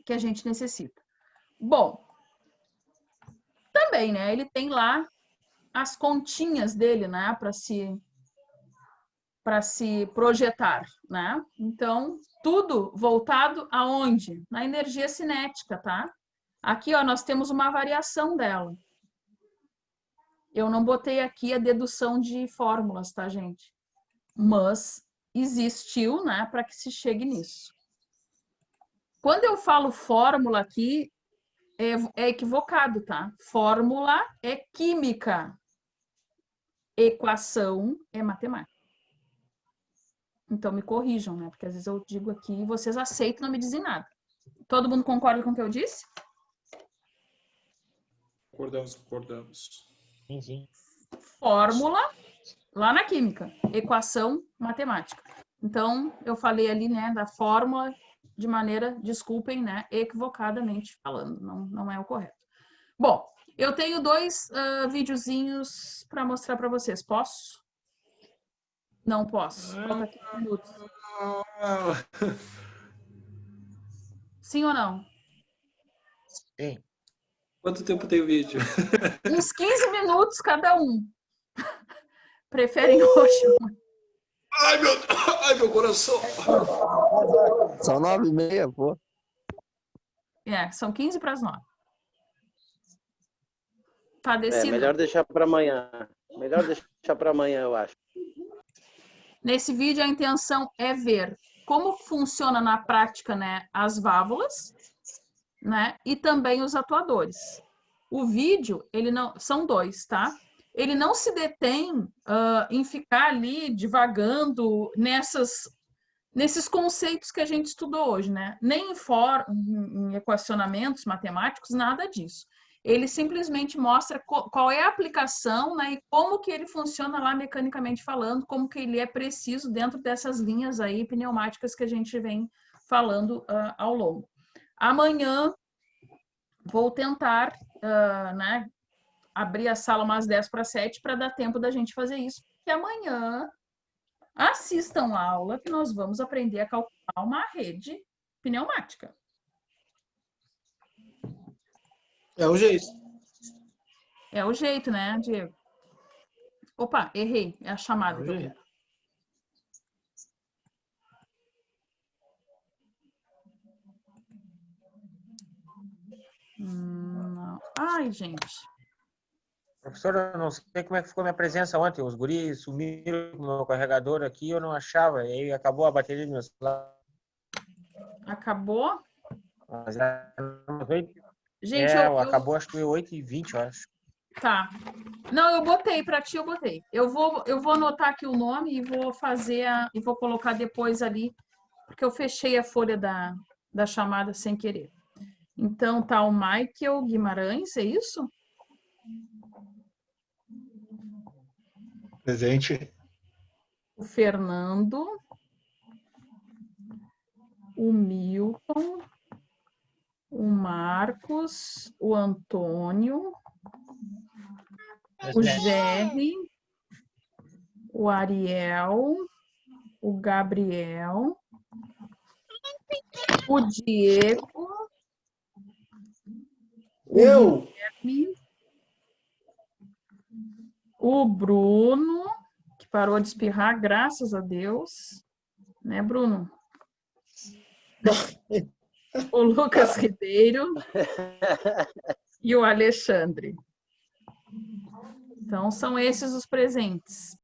que a gente necessita. Bom, também, né, ele tem lá as continhas dele, né, para se projetar, né? Então, tudo voltado aonde? Na energia cinética, tá? Aqui, ó, nós temos uma variação dela. Eu não botei aqui a dedução de fórmulas, tá, gente? Mas existiu, né, para que se chegue nisso. Quando eu falo fórmula aqui, é equivocado, tá? Fórmula é química. Equação é matemática. Então, me corrijam, né? Porque às vezes eu digo aqui e vocês aceitam e não me dizem nada. Todo mundo concorda com o que eu disse? Concordamos. Sim. Fórmula, lá na química. Equação, matemática. Então, eu falei ali, né, da fórmula de maneira, desculpem, né, equivocadamente falando. Não é o correto. Bom, eu tenho 2 videozinhos para mostrar para vocês. Posso? Não posso. Falta 15 minutos. Sim ou não? Sim. Quanto tempo tem o vídeo? Uns 15 minutos cada um. Preferem hoje? Ai, meu coração! São 9h30, pô. São 15 para as 9. Tá decidido. Melhor deixar para amanhã. Melhor deixar para amanhã, eu acho. Nesse vídeo, a intenção é ver como funciona na prática, né, as válvulas, né, e também os atuadores. O vídeo, ele não, são 2, tá? Ele não se detém em ficar ali divagando nesses conceitos que a gente estudou hoje, né? Nem em equacionamentos matemáticos, nada disso. Ele simplesmente mostra qual é a aplicação, né, e como que ele funciona lá mecanicamente falando, como que ele é preciso dentro dessas linhas aí pneumáticas que a gente vem falando ao longo. Amanhã vou tentar, né, abrir a sala umas 10 para 7 para dar tempo da gente fazer isso, porque amanhã assistam a aula que nós vamos aprender a calcular uma rede pneumática. É o jeito. É o jeito, né, Diego? Opa, errei. É a chamada que eu quero. Não. Ai, gente. Professora, eu não sei como é que ficou minha presença ontem. Os guris sumiram com o meu carregador aqui, eu não achava. E aí acabou a bateria do meu celular. Acabou? Mas Gente, acabou acho que 8h20, eu acho. Tá. Não, eu botei, para ti eu botei. Eu vou anotar aqui o nome e vou fazer e vou colocar depois ali, porque eu fechei a folha da chamada sem querer. Então tá o Michael Guimarães, é isso? Presente. O Fernando, o Milton, o Marcos, o Antônio, o Jerry, o Ariel, o Gabriel, o Diego, Eu! Guilherme, o Bruno, que parou de espirrar, graças a Deus. Né, Bruno? O Lucas Ribeiro e o Alexandre. Então, são esses os presentes.